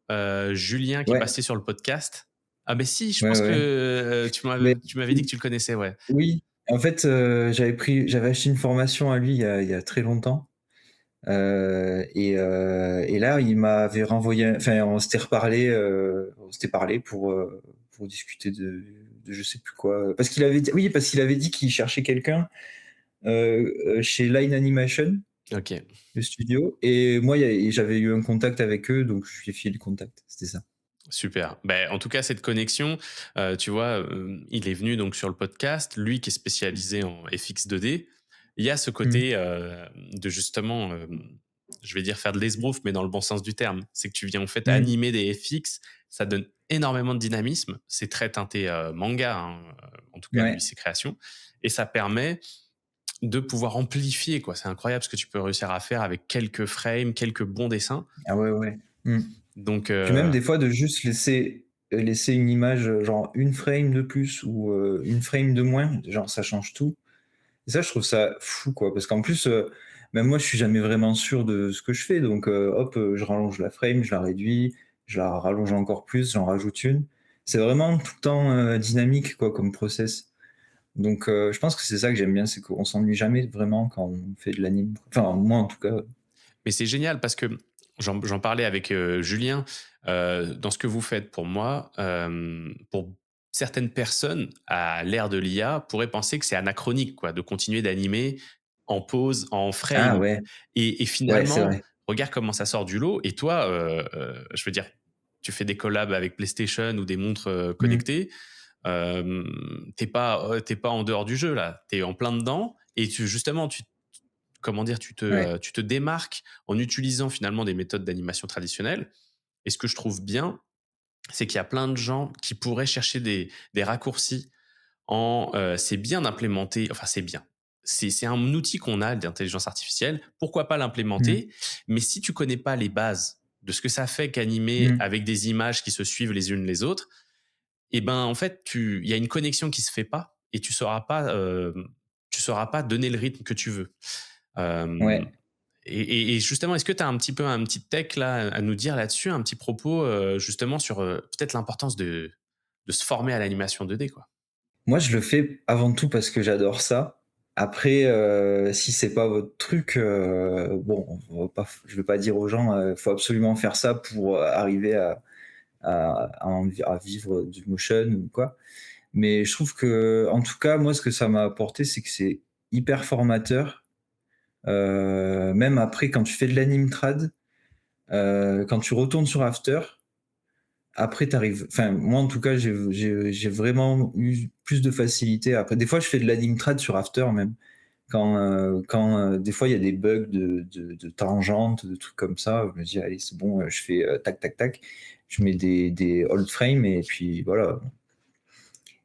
Julien qui est Ouais. passé sur le podcast. Ah ben si, je Ouais, pense que ouais. Mais tu m'avais dit que tu le connaissais, ouais. oui, en fait, j'avais acheté une formation à lui il y a très longtemps, et là, il m'avait renvoyé, enfin, on s'était parlé pour discuter de je sais plus quoi, parce qu'il avait dit, oui, parce qu'il avait dit qu'il cherchait quelqu'un, chez Line Animation, Ok. le studio, et moi, j'avais eu un contact avec eux, donc je lui ai filé le contact, c'était ça. Super. Ben, en tout cas, cette connexion, tu vois, il est venu donc sur le podcast, lui qui est spécialisé en FX 2D. Il y a ce Mmh. côté de justement, je vais dire faire de l'esbrouf, mais dans le bon sens du terme. C'est que tu viens en fait Mmh. animer des FX, ça donne énormément de dynamisme. C'est très teinté manga, hein, en tout cas lui, Ouais. ses créations. Et ça permet de pouvoir amplifier, quoi. C'est incroyable ce que tu peux réussir à faire avec quelques frames, quelques bons dessins. Ah ouais, ouais. Mmh. Donc, Puis même des fois de juste laisser une image, genre une frame de plus ou une frame de moins, genre ça change tout. Et ça, je trouve ça fou, quoi, parce qu'en plus, même moi, je suis jamais vraiment sûr de ce que je fais, donc hop, je rallonge la frame, je la réduis, je la rallonge encore plus, j'en rajoute une. C'est vraiment tout le temps, dynamique, quoi, comme process. Donc je pense que c'est ça que j'aime bien, c'est qu'on s'ennuie jamais vraiment quand on fait de l'anime. Enfin, moi, en tout cas. Mais c'est génial parce que j'en parlais avec Julien. Dans ce que vous faites pour moi, pour certaines personnes, à l'ère de l'IA, pourraient penser que c'est anachronique quoi, de continuer d'animer en pause, en Ah frame. ouais, Et ouais, c'est finalement, vrai. regarde comment ça sort du lot. Et toi, je veux dire, tu fais des collabs avec PlayStation ou des montres Mmh. connectées. T'es pas en dehors du jeu là, t'es en plein dedans. Et justement, comment dire, Ouais. tu te démarques en utilisant finalement des méthodes d'animation traditionnelles. Et ce que je trouve bien, c'est qu'il y a plein de gens qui pourraient chercher des raccourcis c'est bien d'implémenter, enfin c'est bien. C'est un outil qu'on a d'intelligence artificielle, pourquoi pas Mmh. l'implémenter, mais si tu connais pas les bases de ce que ça fait qu'animer Mmh. avec des images qui se suivent les unes les autres, et ben en fait, il y a une connexion qui se fait pas et tu sauras pas donner le rythme que tu veux. Euh, Ouais. et justement, est-ce que tu as un petit tech là à nous dire là-dessus, un petit propos justement sur peut-être l'importance de se former à l'animation 2D quoi. Moi, je le fais avant tout parce que j'adore ça. Après, si c'est pas votre truc, bon, je vais pas dire aux gens, faut absolument faire ça pour arriver à vivre du motion ou quoi. Mais je trouve que, en tout cas, moi, ce que ça m'a apporté, c'est que c'est hyper formateur. Même après, quand tu fais de l'anime trad, quand tu retournes sur After, après t'arrives enfin, moi, en tout cas, j'ai vraiment eu plus de facilité après des fois, je fais de l'Aнимtrad sur After même. Quand, des fois, il y a des bugs de tangentes, de trucs comme ça, je me dis: «Allez, c'est bon, je fais, tac, tac, tac». Je mets des hold frames et puis voilà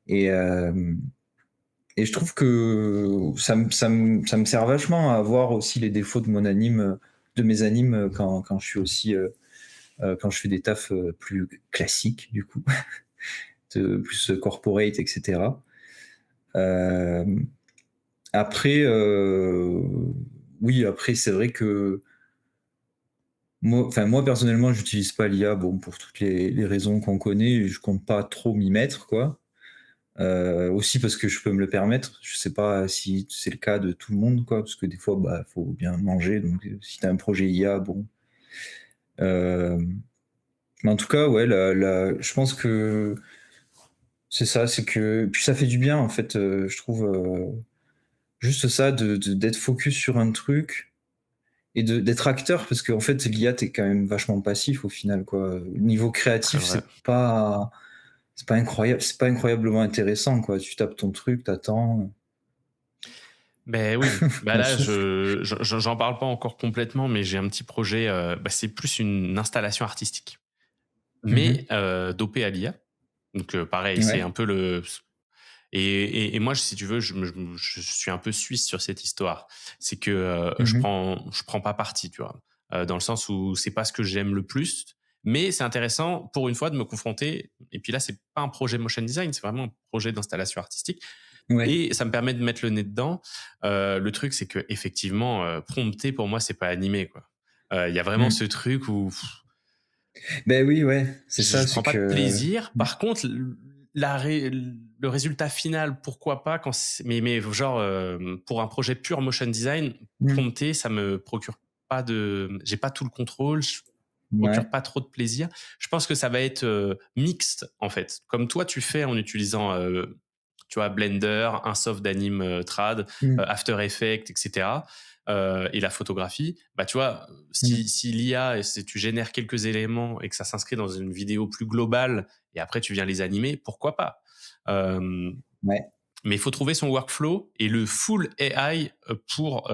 et hem et je trouve que ça me sert vachement à voir aussi les défauts de mon anime, de mes animes, quand je suis aussi, quand je fais des tafs, plus classiques du coup, de plus corporate et cetera. Hem, après, oui, après c'est vrai que moi personnellement j'utilise pas l'IA, bon pour toutes les raisons qu'on connaît, je compte pas trop m'y mettre quoi. Aussi parce que je peux me le permettre. Je sais pas si c'est le cas de tout le monde quoi, parce que des fois, bah, faut bien manger donc si tu as un projet IA, bon. Hem, mais en tout cas, ouais, je pense que c'est ça, c'est que puis ça fait du bien en fait, je trouve, juste ça d'être focus sur un truc et d'être acteur parce qu'en fait l'IA, tu quand même vachement passif au final quoi. Niveau Très créatif, vrai. c'est pas incroyablement intéressant quoi. Tu tapes ton truc, t'attends, Ben oui, bah on là, souffle. j'en parle pas encore complètement, mais j'ai un petit projet, bah, c'est plus une installation artistique, mais Mmh. dopée à l'IA. Donc pareil, c'est Ouais. un peu le et moi, si tu veux, je suis un peu suisse sur cette histoire. C'est que, Mmh. je prends pas parti, tu vois? Dans le sens où c'est pas ce que j'aime le plus, mais c'est intéressant pour une fois de me confronter et puis là, c'est pas un projet motion design, c'est vraiment un projet d'installation artistique Ouais. et ça me permet de mettre le nez dedans. Le truc, c'est qu'effectivement, prompter pour moi, c'est pas animer, quoi. Il y a vraiment ce Mmh. truc où Beh, oui, ouais, c'est ça, je c'est prends pas de que plaisir. mmh, Par contre, le résultat final, pourquoi pas quand mais genre, pour un projet pur motion design, mmh, prompter, ça me procure pas de j'ai pas tout le contrôle, je procure mouais, pas trop de plaisir. Je pense que ça va être, mixte, en fait. Comme toi, tu fais en utilisant, tu vois, Blender, un soft d'anime, trad, mmh, After Effects et cetera, et la photographie. Bah, tu vois, mmh, si l'IA, si tu génères quelques éléments et que ça s'inscrit dans une vidéo plus globale et après tu viens les animer, pourquoi pas? Hem ouais. mais il faut trouver son workflow et le full AI pour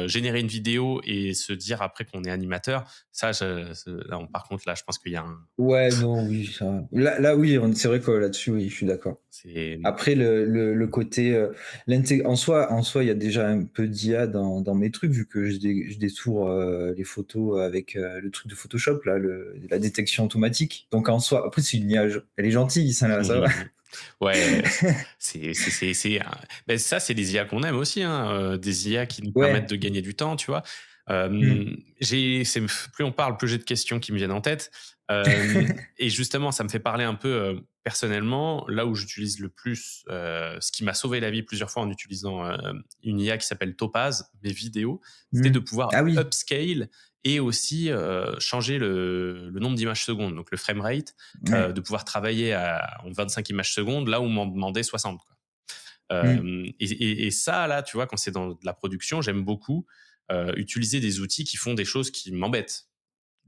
générer une vidéo et se dire après qu'on est animateur. Ça, là, par contre, là, je pense qu'il y a un. Ouais, non, oui, ça là, oui, on c'est vrai que là-dessus, oui, je suis d'accord. C'est. Après le côté, en soi, il y a déjà un peu d'IA dans mes trucs vu que je détourne, les photos avec, le truc de Photoshop là, la détection automatique. Donc en soi après c'est une IA elle est gentille, ça va. Ouais, ben ça, c'est des IA qu'on aime aussi, hein, des IA qui nous permettent Ouais. de gagner du temps, tu vois? Mmh. Plus on parle, plus j'ai de questions qui me viennent en tête. Et justement, ça me fait parler un peu, personnellement, là où j'utilise le plus, ce qui m'a sauvé la vie plusieurs fois en utilisant, une IA qui s'appelle Topaz, mes vidéos, c'était Mmh. de pouvoir Ah oui, upscale et aussi, changer le nombre d'images secondes, donc le framerate, ouais. de pouvoir travailler en 25 images secondes, là où on m'en demandait 60, quoi. Mmh. Et ça, là, tu vois, quand c'est dans de la production, j'aime beaucoup utiliser des outils qui font des choses qui m'embêtent,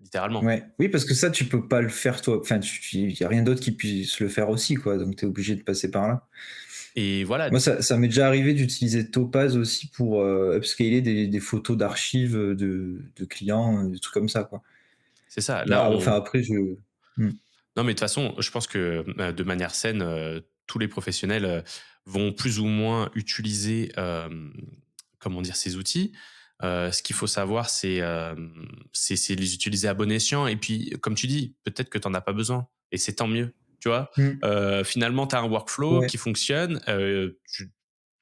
littéralement. Ouais. Oui, parce que ça, tu peux pas le faire toi. Enfin, il y a rien d'autre qui puisse le faire aussi, quoi. Donc, tu es obligé de passer par là. Et voilà, Moi, ça m'est déjà arrivé d'utiliser Topaz aussi pour upscaler des photos d'archives de clients, des trucs comme ça, quoi. c'est ça. Mais Là, enfin, après, mmh, non, mais de toute façon, je pense que de manière saine, tous les professionnels vont plus ou moins utiliser, comment dire, ces outils. Ce qu'il faut savoir, c'est les utiliser à bon escient. Et puis, comme tu dis, peut-être que tu n'en as pas besoin. Et c'est tant mieux. Tu vois. mmh, Finalement, tu as un workflow ouais, qui fonctionne,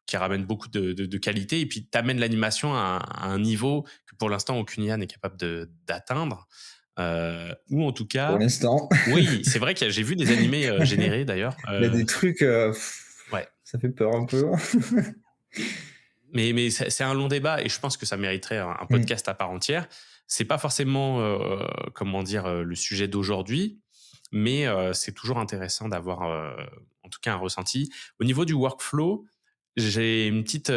qui ramène beaucoup de qualité. Et puis, tu amènes l'animation à un niveau que pour l'instant, aucune IA n'est capable d'atteindre. Ou en tout pour cas, l'instant. oui, c'est vrai que j'ai vu des animés, générés d'ailleurs, Il y a des trucs, ouais, ça fait peur un peu, hein. mais c'est un long débat et je pense que ça mériterait un Mmh, podcast à part entière. C'est pas forcément, comment dire, le sujet d'aujourd'hui, mais c'est toujours intéressant d'avoir, en tout cas un ressenti. Au niveau du workflow, j'ai une petite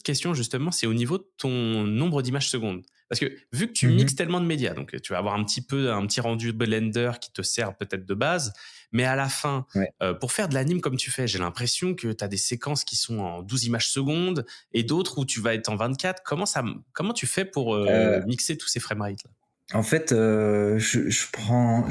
question justement, c'est au niveau de ton nombre d'images secondes. Parce que vu que tu Mmh mixes mh. tellement de médias, donc tu vas avoir un petit rendu Blender qui te sert peut-être de base, mais à la fin, Ouais. pour faire de l'anime comme tu fais, j'ai l'impression que tu as des séquences qui sont en 12 images secondes et d'autres où tu vas être en 24. Comment tu fais pour Heu, mixer tous ces framerates là? En fait, je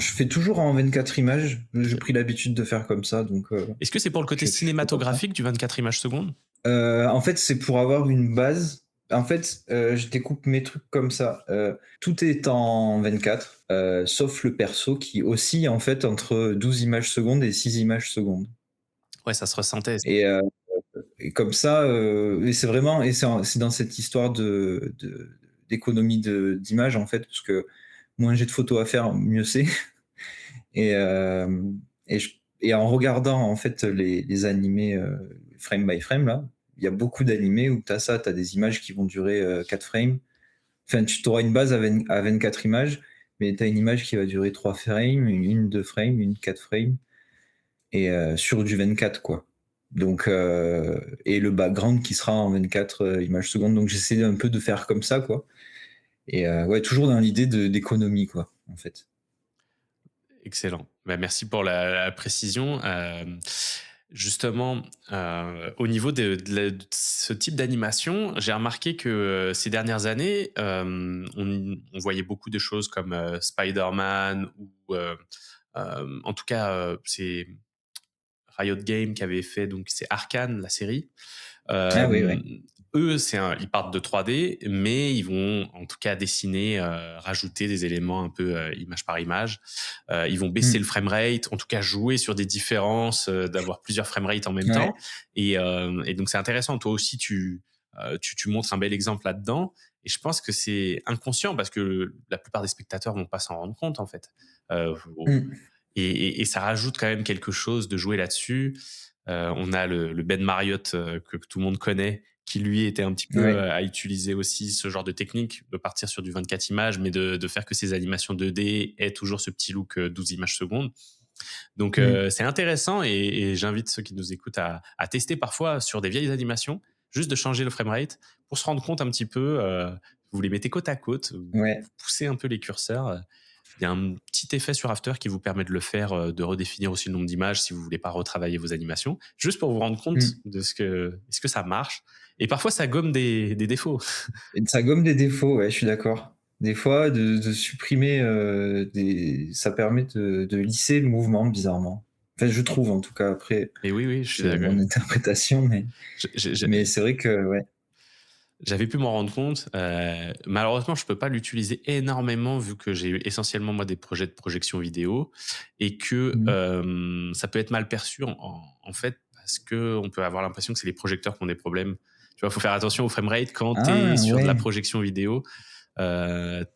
fais toujours en 24 images. J'ai pris l'habitude de faire comme ça, donc Est-ce que c'est pour le côté je fais comme ça. cinématographique du 24 images secondes? En fait, c'est pour avoir une base. En fait, je découpe mes trucs comme ça. Tout est en 24, sauf le perso qui oscille en fait entre 12 images secondes et 6 images secondes. Ouais, ça se ressentait. Et comme ça, et c'est vraiment et c'est dans cette histoire d'économie d'images en fait, parce que moins j'ai de photos à faire, mieux c'est. Et hem et en regardant en fait les animés, frame by frame là, il y a beaucoup d'animés où tu as ça, tu as des images qui vont durer, 4 frames. Enfin, tu auras une base à 24 images, mais tu as une image qui va durer 3 frames, une 2 frames, une 4 frames, et sur du 24 quoi. Donc et le background qui sera en 24, images secondes. Donc j'essaie un peu de faire comme ça quoi, et ouais, toujours dans l'idée d'économie quoi, en fait. Excellent. Bah, merci pour la précision. Justement, au niveau de ce type d'animation, j'ai remarqué que, ces dernières années, on voyait beaucoup de choses comme, Spider-Man ou, en tout cas, c'est Riot Games qui avait fait donc c'est Arcane, la série. Ah oui, ouais. Hem, Eux, ils partent de 3D, mais ils vont en tout cas dessiner, rajouter des éléments un peu, image par image. Ils vont baisser le Mmh. framerate, en tout cas jouer sur des différences, d'avoir plusieurs framerates en même Ouais. temps et donc c'est intéressant. Toi aussi, tu montres un bel exemple là-dedans et je pense que c'est inconscient parce que la plupart des spectateurs vont pas s'en rendre compte, en fait. Faut Mmh. et ça rajoute quand même quelque chose de jouer là-dessus. On a le Ben Marriott que tout le monde connaît, qui lui était un petit peu Ouais. à utiliser aussi ce genre de technique, de partir sur du 24 images, mais de faire que ces animations 2D aient toujours ce petit look 12 images secondes. Donc Mmh. c'est intéressant et j'invite ceux qui nous écoutent à tester parfois sur des vieilles animations, juste de changer le framerate pour se rendre compte un petit peu, vous les mettez côte à côte, vous Ouais. poussez un peu les curseurs, il y a un petit effet sur After qui vous permet de le faire, de redéfinir aussi le nombre d'images si vous voulez pas retravailler vos animations, juste pour vous rendre compte Mmh. de est-ce que ça marche et parfois ça gomme des défauts. Et ça gomme des défauts, ouais, je suis d'accord. Des fois, de supprimer, des ça permet de lisser le mouvement bizarrement. Enfin, je trouve en tout cas, après, Et oui, oui, je suis c'est d'accord. mon interprétation, mais c'est vrai que ouais. J'avais pu m'en rendre compte. Malheureusement, je peux pas l'utiliser énormément vu que j'ai essentiellement moi des projets de projection vidéo et que, Mmh. ça peut être mal perçu en fait parce qu'on peut avoir l'impression que c'est les projecteurs qui ont des problèmes. Tu vois, il faut faire attention au framerate quand tu es Ah sur de la ouais! projection vidéo. Tu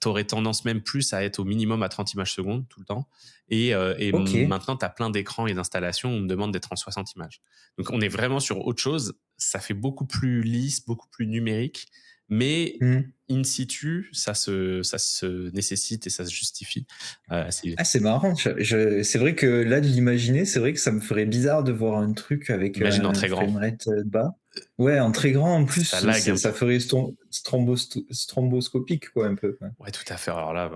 aurais tendance même plus à être au minimum à 30 images secondes tout le temps et OK. maintenant tu as plein d'écrans et d'installations où on me demande d'être en 60 images. Donc on est vraiment sur autre chose. Ça fait beaucoup plus lisse, beaucoup plus numérique, mais Mmh. in situ, ça se nécessite et ça se justifie. C'est Ah, c'est marrant, c'est vrai que là, de l'imaginer, c'est vrai que ça me ferait bizarre de voir un truc avec imagine en un très grand. framerate, bas. Ouais, en très grand en Ça plus, lag un peu. ça ferait stromboscopique quoi, un peu, quoi. Ouais, tout à fait. Alors là,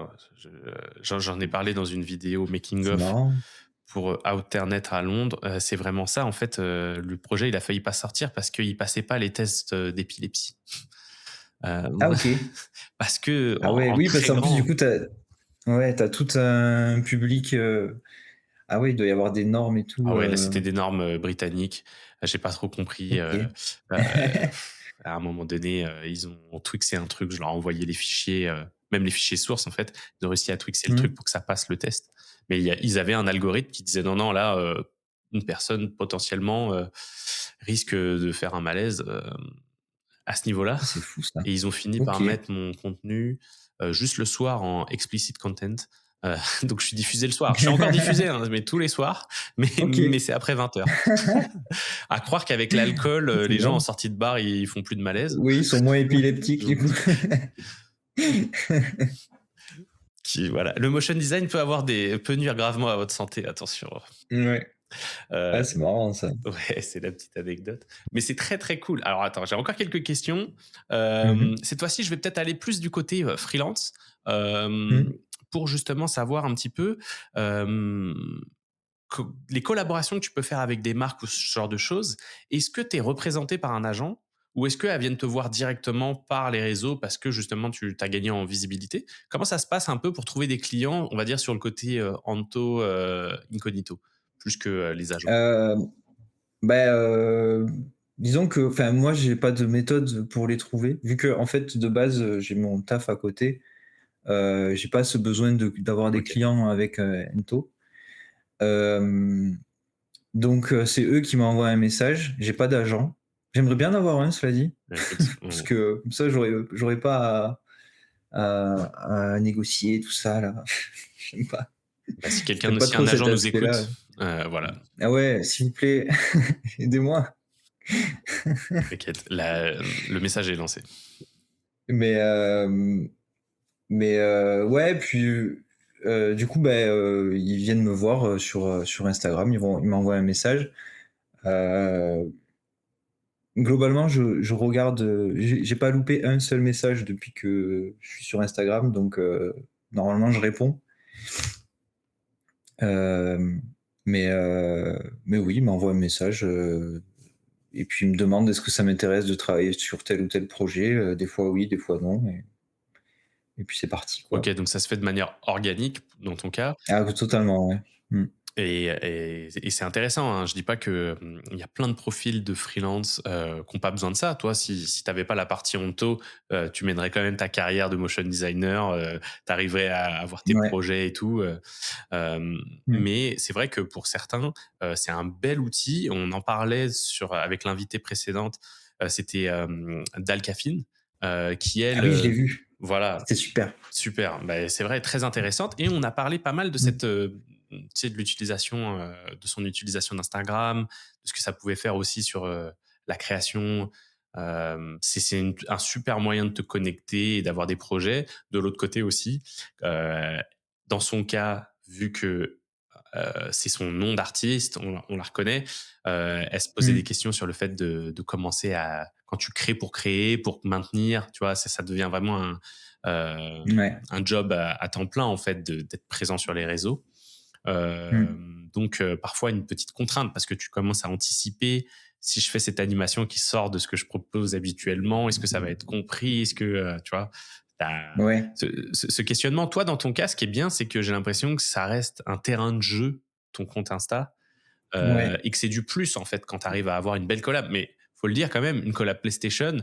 j'en ai parlé dans une vidéo making C'est of marrant. pour Outternet à Londres. C'est vraiment ça. En fait, le projet, il a failli pas sortir parce qu'il passait pas les tests d'épilepsie. Ah Heu, OK. parce que Ah ouais, en oui, parce très qu'en plus, du grand. coup, t'as tout un public, ah oui, il doit y avoir des normes et tout, Ah ouais, là, c'était des normes, britanniques. J'ai pas trop compris, OK. à un moment donné, ils ont twixé un truc, je leur ai envoyé les fichiers, même les fichiers sources, en fait. Ils ont réussi à twixer le truc Mmh. pour que ça passe le test. Mais ils avaient un algorithme qui disait: «Non, non, là, une personne potentiellement, risque, de faire un malaise», à ce niveau-là. Ah, c'est fou ça. Et ils ont fini par OK. mettre mon contenu, juste le soir en explicit content. Heu, donc je suis diffusé le soir. Je suis encore diffusé, hein, mais tous les soirs, mais OK. c'est après 20h. À croire qu'avec l'alcool, C'est les gens en bien. sortie de bar, ils font plus de malaise. Oui, ils sont moins épileptiques, du Donc coup. voilà. Le motion design peut nuire gravement à votre santé, attention. Ouais. Ah, Heu, c'est marrant ça. ouais, c'est la petite anecdote. Mais c'est très, très cool. Alors attends, j'ai encore quelques questions. Mmh. Cette fois-ci, je vais peut-être aller plus du côté, freelance, hem, Mmh. pour justement savoir un petit peu, hem les collaborations que tu peux faire avec des marques ou ce genre de choses, est-ce que tu es représenté par un agent ou est-ce qu'elles viennent te voir directement par les réseaux parce que justement tu as gagné en visibilité? Comment ça se passe un peu pour trouver des clients, on va dire sur le côté, Anto, incognito, plus que, les agents? Hem, bah, disons que enfin moi j'ai pas de méthode pour les trouver, vu que en fait de base, j'ai mon taf à côté, j'ai pas ce besoin d'avoir des OK. clients avec, Ento. Hem, donc c'est eux qui m'envoient un message, j'ai pas d'agent. J'aimerais bien en avoir un, cela dit, Bah, écoute, parce on que comme ça j'aurais pas à négocier tout ça là. J'aime pas. bah, si quelqu'un J'aime pas si trop un cet agent nous aspect-là. écoute, voilà, Ah ouais, s'il vous plaît, aidez-moi. t'inquiète, le message est lancé. Mais, ouais, puis, du coup, ils viennent me voir, sur Instagram, ils m'envoient un message. Heu, Globalement, je regarde, j'ai pas loupé un seul message depuis que je suis sur Instagram, donc, normalement je réponds. Hem, mais oui, ils m'envoient un message, et puis ils me demandent est-ce que ça m'intéresse de travailler sur tel ou tel projet, des fois oui, des fois non, et puis c'est parti, OK, quoi. donc ça se fait de manière organique dans ton cas. Ah, totalement, ouais. Mmh. Et c'est intéressant, hein. Je dis pas que, il y a plein de profils de freelance, qui ont pas besoin de ça. Toi, si tu avais pas la partie Onto, tu mènerais quand même ta carrière de motion designer, tu arriverais à avoir tes Ouais. projets et tout, Mmh. mais c'est vrai que pour certains, c'est un bel outil. On en parlait avec l'invitée précédente, c'était, Dal Caffine, qui Ah elle, oui, je l'ai vu. voilà, C'était super. super, bah, c'est vrai, très intéressante et on a parlé pas mal de Mmh. cette, tu sais, de l'utilisation, de son utilisation d'Instagram, de ce que ça pouvait faire aussi sur, la création. C'est un super moyen de te connecter et d'avoir des projets. De l'autre côté aussi, heu, dans son cas, vu que, c'est son nom d'artiste, on la reconnaît, elle se posait des Mmh. questions sur le fait de commencer à quand tu crées, pour maintenir, tu vois? Ça devient vraiment Ouais. un job à temps plein en fait d'être présent sur les réseaux. Mmh. Donc parfois une petite contrainte parce que tu commences à anticiper: «Si je fais cette animation qui sort de ce que je propose habituellement, est-ce que ça va être compris? Est-ce que» tu vois? Tu Ouais. ce questionnement. Toi, dans ton cas, ce qui est bien, c'est que j'ai l'impression que ça reste un terrain de jeu, ton compte Insta, Ouais. et que c'est du plus en fait quand tu arrives à avoir une belle collab. Mais faut le dire quand même, une collab PlayStation,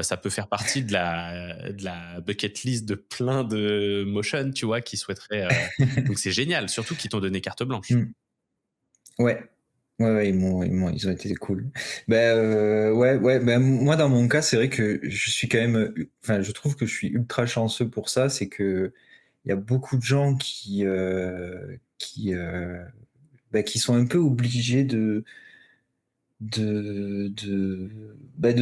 ça peut faire partie de la bucket list de plein de motion, tu vois, qui souhaiteraient. Donc c'est génial, surtout qu'ils t'ont donné carte blanche. Mmh. Ouais. Ouais, ouais, ils ont été cool. Ouais, ouais, moi, dans mon cas, c'est vrai que je suis quand même, enfin, je trouve que je suis ultra chanceux pour ça. C'est que il y a beaucoup de gens qui sont un peu obligés de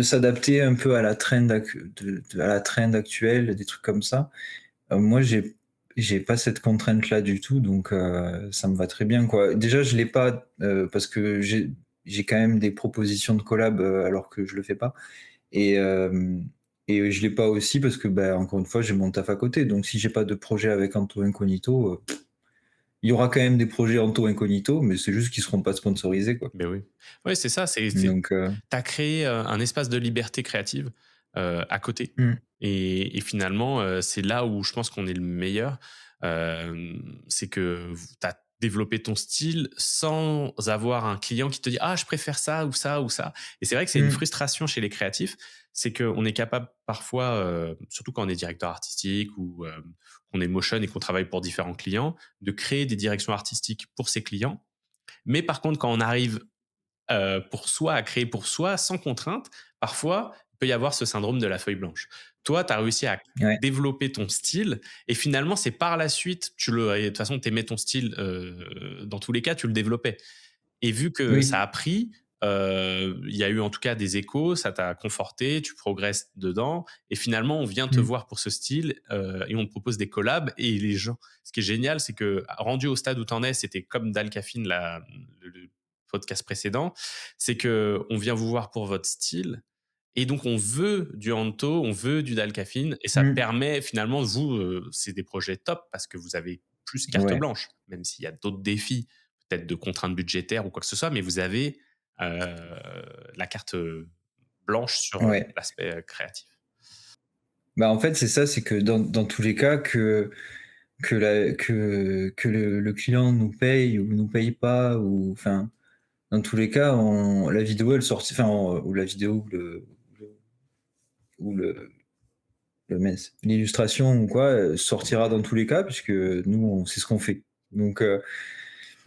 s'adapter un peu à la trend actuelle, des trucs comme ça. Moi, j'ai pas cette contrainte-là du tout, donc ça me va très bien, quoi. Déjà, je l'ai pas, parce que j'ai quand même des propositions de collab, alors que je le fais pas, et je l'ai pas aussi parce que, encore une fois, j'ai mon taf à côté, donc si j'ai pas de projet avec Anto Incognito, il y aura quand même des projets Anto Incognito, mais c'est juste qu'ils seront pas sponsorisés, quoi. Ben oui. Oui, c'est ça, tu Donc as créé, un espace de liberté créative, à côté mmh, et finalement, c'est là où je pense qu'on est le meilleur. C'est que tu as développé ton style sans avoir un client qui te dit: «Ah, je préfère ça ou ça ou ça» et c'est vrai que c'est une mmh, frustration chez les créatifs, c'est qu'on est capable parfois, surtout quand on est directeur artistique ou, qu'on est motion et qu'on travaille pour différents clients, de créer des directions artistiques pour ses clients. Mais par contre, quand on arrive pour soi, à créer pour soi, sans contrainte, parfois, il peut y avoir ce syndrome de la feuille blanche. Toi, tu as réussi à ouais, développer ton style et finalement, c'est par la suite, et de toute façon, tu aimais ton style, dans tous les cas, tu le développais et vu que ça oui, a pris, il y a eu en tout cas des échos, ça t'a conforté, tu progresses dedans et finalement, on vient te mmh, voir pour ce style, et on te propose des collabs et les gens ce qui est génial, c'est que rendu au stade où tu en es, c'était comme Dal Caffine, podcast précédent, c'est que on vient vous voir pour votre style et donc on veut du Anto, on veut du Dalcafine et ça Mmh. permet finalement vous, c'est des projets top parce que vous avez plus carte Ouais, blanche, même s'il y a d'autres défis, peut-être de contraintes budgétaires ou quoi que ce soit, mais vous avez, heu, la carte, blanche sur, ouais. l'aspect, créatif. Bah, en fait, c'est ça, c'est que dans tous les cas que le client nous paye ou nous paye pas ou enfin, dans tous les cas, on la vidéo elle sorti enfin, ou la vidéo le ou le mince, l'illustration ou quoi, sortira dans tous les cas puisque nous, on c'est ce qu'on fait. Donc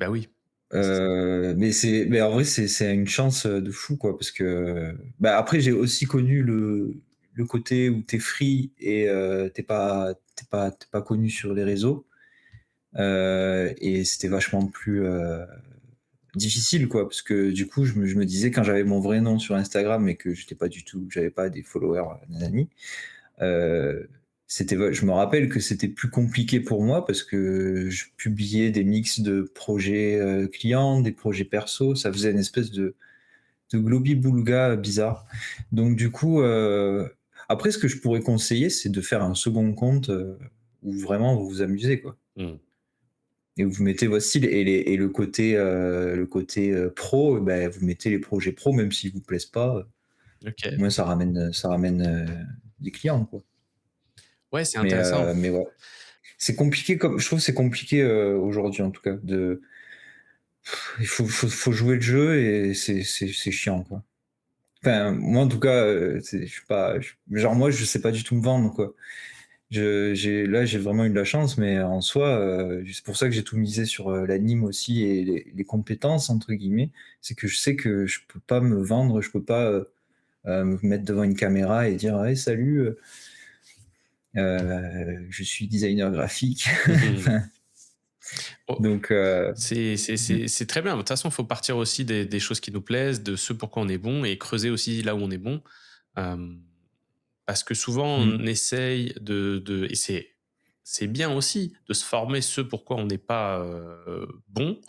Bah oui, c'est ça. mais en vrai, c'est une chance, de fou, quoi, parce que, bah, après, j'ai aussi connu le côté où tu es free et tu pas connu sur les réseaux, et c'était vachement plus, difficile, quoi, parce que du coup, je me disais quand j'avais mon vrai nom sur Instagram et que j'avais pas des followers, nanani, Heu, je me rappelle que c'était plus compliqué pour moi parce que je publiais des mix de projets, clients, des projets perso, ça faisait une espèce de globi-boulga bizarre. Donc du coup, après ce que je pourrais conseiller, c'est de faire un second compte, où vraiment vous vous amusez, quoi, Mmh. et où vous mettez votre style et le côté, pro, bah, vous mettez les projets pro même s'ils vous plaisent pas, au OK. moins ça ramène, des clients, quoi. Ouais, c'est intéressant. Mais ouais. C'est compliqué comme je trouve que c'est compliqué, aujourd'hui en tout cas faut jouer le jeu et c'est chiant, quoi. Enfin, moi en tout cas, je suis pas genre moi je sais pas du tout me vendre, quoi. J'ai vraiment eu de la chance, mais en soi, c'est pour ça que j'ai tout misé sur, l'anime aussi et les «compétences» entre guillemets. C'est que je sais que je peux pas me vendre, je peux pas, me mettre devant une caméra et dire: «Hey salut, je suis designer graphique». Mmh. Enfin, Oh, donc mmh, c'est très bien. De toute façon, il faut partir aussi des choses qui nous plaisent, de ce pourquoi on est bon et creuser aussi là où on est bon. Hem, Parce que souvent, mmh, on essaye de et c'est bien aussi de se former ce pourquoi on n'est pas, bon,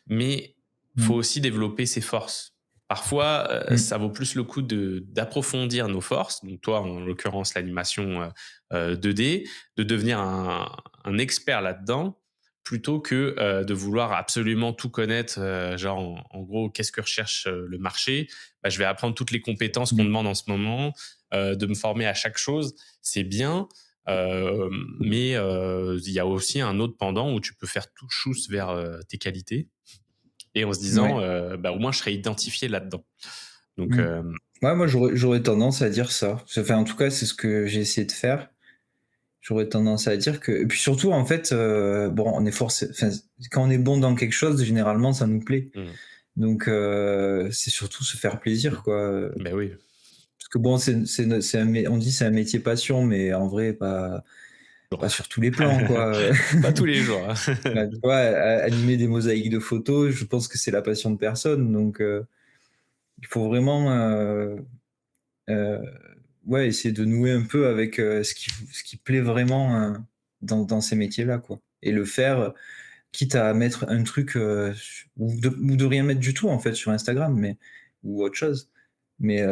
mais faut mmh. aussi développer ses forces. Parfois, Mmh. ça vaut plus le coup d'approfondir nos forces, donc toi, en l'occurrence, l'animation, 2D, de devenir un expert là-dedans, plutôt que, de vouloir absolument tout connaître, genre en gros, qu'est-ce que recherche, le marché? Bah, je vais apprendre toutes les compétences qu'on Mmh. demande en ce moment, de me former à chaque chose, c'est bien, mais il y a aussi un autre pendant où tu peux faire tout chousse vers, tes qualités et en se disant, Ouais. bah, au moins je serai identifié là-dedans. Donc, Mmh. Ouais, moi, j'aurais tendance à dire ça. Enfin, en tout cas, c'est ce que j'ai essayé de faire. J'aurais tendance à dire que et puis surtout, en fait, bon, on est forcé enfin, quand on est bon dans quelque chose, généralement, ça nous plaît. mmh, Donc, c'est surtout se faire plaisir, quoi, bah, oui. parce que bon, c'est un mé on dit: «C'est un métier passion», mais en vrai, pas sur tous les plans, quoi, Pas tous les jours, hein. Bah, tu vois, animer des mosaïques de photos, je pense que c'est la passion de personne, donc, il faut vraiment, heu, ouais, essayer de nouer un peu avec, ce qui plaît vraiment, dans ces métiers-là, quoi, et le faire, quitte à mettre un truc, ou de rien mettre du tout, en fait, sur Instagram, mais ou autre chose. Mais,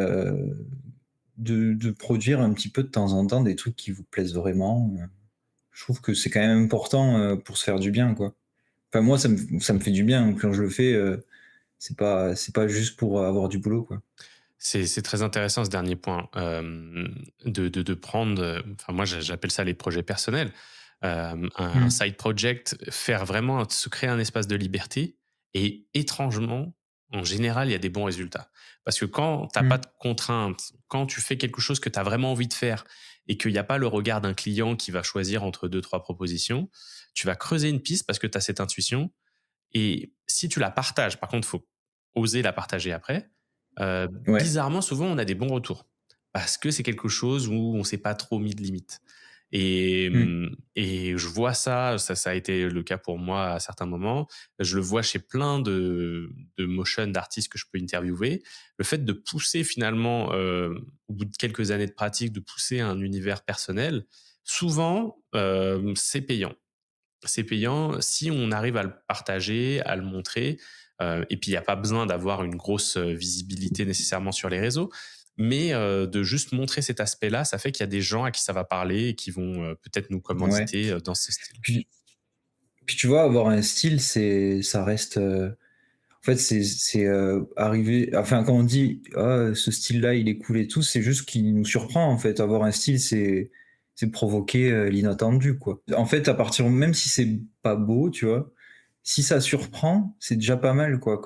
de produire un petit peu de temps en temps des trucs qui vous plaisent vraiment, je trouve que c'est quand même important, pour se faire du bien, quoi. Enfin moi ça me fait du bien quand je le fais, c'est pas juste pour avoir du boulot, quoi. C'est très intéressant ce dernier point, de prendre, enfin moi j'appelle ça les projets personnels, un Mmh. side project, faire vraiment se créer un espace de liberté et étrangement, en général, il y a des bons résultats. Parce que quand tu as pas Mmh. de contraintes, quand tu fais quelque chose que tu as vraiment envie de faire et qu'il y a pas le regard d'un client qui va choisir entre deux trois propositions, tu vas creuser une piste parce que tu as cette intuition et si tu la partages, par contre, faut oser la partager après. Ouais. Bizarrement, souvent, on a des bons retours parce que c'est quelque chose où on s'est pas trop mis de limites Mmh. et je vois ça a été le cas pour moi à certains moments. Je le vois chez plein de motion d'artistes que je peux interviewer. Le fait de pousser finalement, au bout de quelques années de pratique, de pousser un univers personnel, souvent, c'est payant. C'est payant si on arrive à le partager, à le montrer. Et puis, il n'y a pas besoin d'avoir une grosse visibilité nécessairement sur les réseaux. Mais de juste montrer cet aspect-là, ça fait qu'il y a des gens à qui ça va parler et qui vont peut-être nous Ouais. commanditer dans ce style. Puis puis tu vois, avoir un style, ça reste, en fait, arriver enfin, quand on dit: «Ah, ce style-là, il est cool et tout», c'est juste qu'il nous surprend, en fait. Avoir un style, c'est provoquer, l'inattendu, quoi. En fait, à partir même si c'est pas beau, tu vois? Si ça surprend, c'est déjà pas mal, quoi,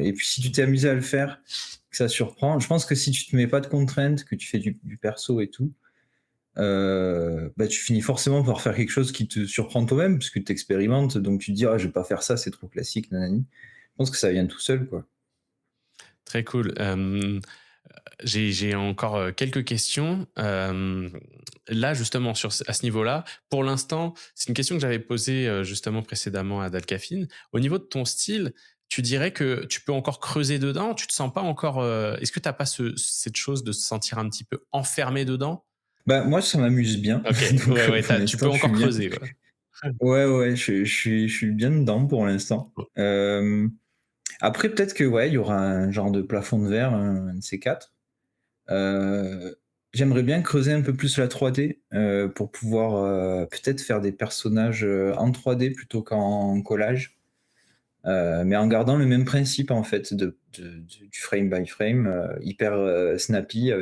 et puis si tu t'es amusé à le faire, que ça surprend, je pense que si tu te mets pas de contraintes, que tu fais du perso et tout, bah, tu finis forcément par faire quelque chose qui te surprend toi-même, parce que tu expérimentes, donc tu te dis: «Ah, je vais pas faire ça, c'est trop classique, nanani». Je pense que ça vient tout seul, quoi. Très cool. J'ai encore quelques questions. Là, justement, à ce niveau-là, pour l'instant, c'est une question que j'avais posée justement précédemment à Dalcafine. Au niveau de ton style, tu dirais que tu peux encore creuser dedans. Tu te sens pas encore. Est-ce que tu n'as pas cette chose de se sentir un petit peu enfermé dedans? Bah, moi, ça m'amuse bien, Ok, donc ouais, ouais, pour tu peux l'instant, je suis encore bien. creuser, quoi. Ouais, ouais, je suis bien dedans pour l'instant. Après peut-être que, ouais, il y aura un genre de plafond de verre, un de ces 4. J'aimerais bien creuser un peu plus la 3D, pour pouvoir, peut-être faire des personnages, en 3D plutôt qu'en collage, mais en gardant le même principe en fait du frame by frame, hyper, snappy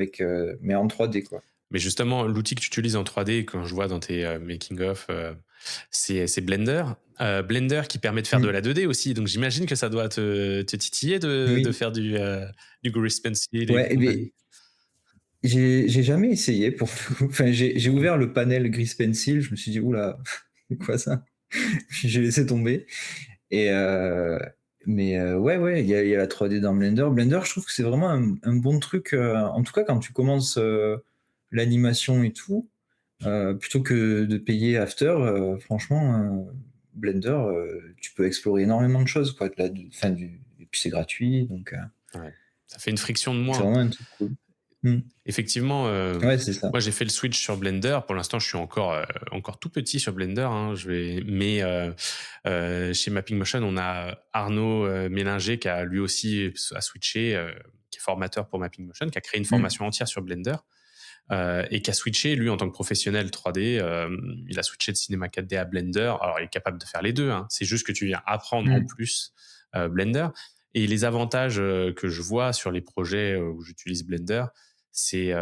mais en 3D quoi. Mais justement, l'outil que tu utilises en 3D, quand je vois dans tes making of, c'est Blender. Blender qui permet de faire de Mmh. la 2D aussi. Donc j'imagine que ça doit te titiller de Oui, faire du Grease Pencil et ouais, et compagnie. beh, j'ai jamais essayé pour le coup. Enfin, j'ai ouvert le panel Grease Pencil, je me suis dit: «Ouh là, c'est quoi ça?» Puis j'ai laissé tomber. Et ouais, ouais, il y a la 3D dans Blender. Blender, je trouve que c'est vraiment un bon truc, en tout cas quand tu commences, l'animation et tout, plutôt que de payer After, franchement, Blender, tu peux explorer énormément de choses, quoi, de la du enfin du et puis c'est gratuit, donc Ouais. Ça fait une friction de c'est moins. vraiment un truc cool. Mmh. Effectivement, Ouais, c'est ça. moi j'ai fait le switch sur Blender. Pour l'instant, je suis encore tout petit sur Blender, hein. Mais chez Mapping Motion, on a Arnaud Mélinger qui a lui aussi a switché, qui est formateur pour Mapping Motion, qui a créé une Mmh. formation entière sur Blender et qui a switché, lui, en tant que professionnel 3D. Il a switché de Cinema 4D à Blender. Alors, il est capable de faire les deux, hein. C'est juste que tu viens apprendre en Mmh. plus Blender. Et les avantages que je vois sur les projets où j'utilise Blender, c'est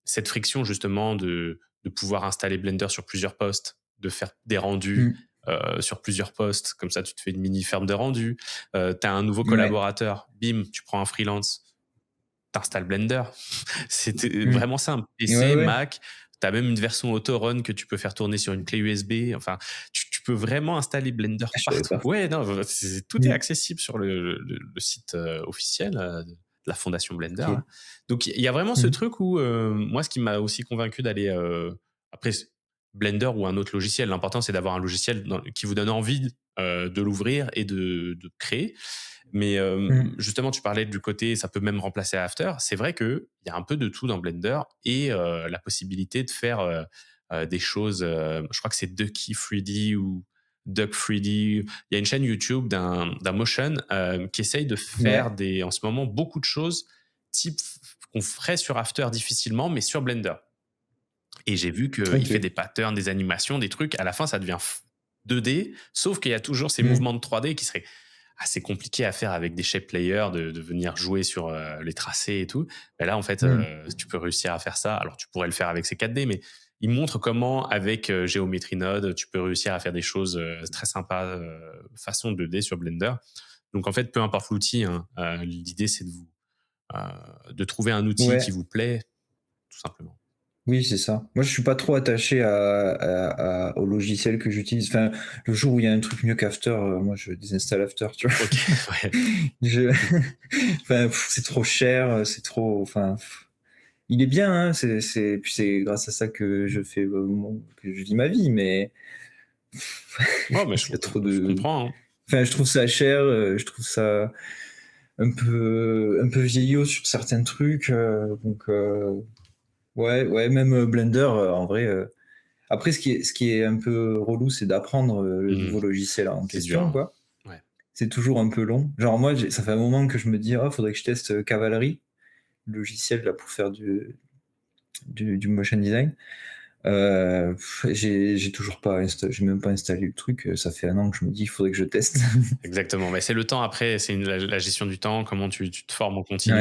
cette friction justement de pouvoir installer Blender sur plusieurs postes, de faire des rendus Mmh. sur plusieurs postes. Comme ça, tu te fais une mini ferme de rendu. Tu as un nouveau Ouais. collaborateur, bim, tu prends un freelance, t'installes Blender. C'était Mmh. vraiment simple. Ouais, PC, ouais. Mac, tu as même une version auto-run que tu peux faire tourner sur une clé USB. Enfin, tu peux vraiment installer Blender Ah, je savais partout. pas. Ouais, non, tout est Mmh. accessible sur le site officiel de la fondation Blender, OK. là. Donc, il y a vraiment ce Mmh. truc où, moi, ce qui m'a aussi convaincu d'aller, après, Blender ou un autre logiciel, l'important, c'est d'avoir un logiciel qui vous donne envie de l'ouvrir et de créer. Mais Mmh. justement, tu parlais du côté, ça peut même remplacer After. C'est vrai qu'il y a un peu de tout dans Blender et la possibilité de faire des choses. Je crois que c'est Ducky 3D ou Duck 3D. Il y a une chaîne YouTube d'un motion qui essaye de faire Ouais. en ce moment beaucoup de choses type qu'on ferait sur After difficilement, mais sur Blender. Et j'ai vu qu'il fait OK. des patterns, des animations, des trucs. À la fin, ça devient 2D, sauf qu'il y a toujours ces Mmh. mouvements de 3D qui seraient assez compliqués à faire avec des shape players, de venir jouer sur les tracés et tout. Mais là, en fait, Mmh. tu peux réussir à faire ça. Alors, tu pourrais le faire avec ces 4D, mais il montre comment, avec Geometry Node, tu peux réussir à faire des choses très sympas façon 2D sur Blender. Donc, en fait, peu importe l'outil, hein, l'idée, c'est de trouver un outil qui Ouais. vous plaît, tout simplement. Oui, c'est ça. Moi, je suis pas trop attaché au logiciel que j'utilise. Enfin, le jour où il y a un truc mieux qu'After, moi, je désinstalle After, tu vois? Ok, ouais. Je enfin, c'est trop cher, c'est trop enfin, il est bien, hein, puis c'est grâce à ça que je fais, que je vis ma vie, mais Oh, mais il y a trop je de comprends, hein. enfin, je trouve ça cher, je trouve ça un peu vieillot sur certains trucs, donc ouais, ouais, même, Blender, en vrai, après ce qui est un peu relou, c'est d'apprendre, le Mmh. nouveau logiciel en C'est dur, question, hein. quoi. Ouais. c'est toujours un peu long. Genre moi, ça fait un moment que je me dis: «Ah, faudrait que je teste, Cavalry», le logiciel là pour faire du motion design. J'ai toujours pas j'ai même pas installé le truc, ça fait un an que je me dis: «Il faudrait que je teste». Exactement, mais c'est le temps après, c'est la gestion du temps, comment tu te formes en continu.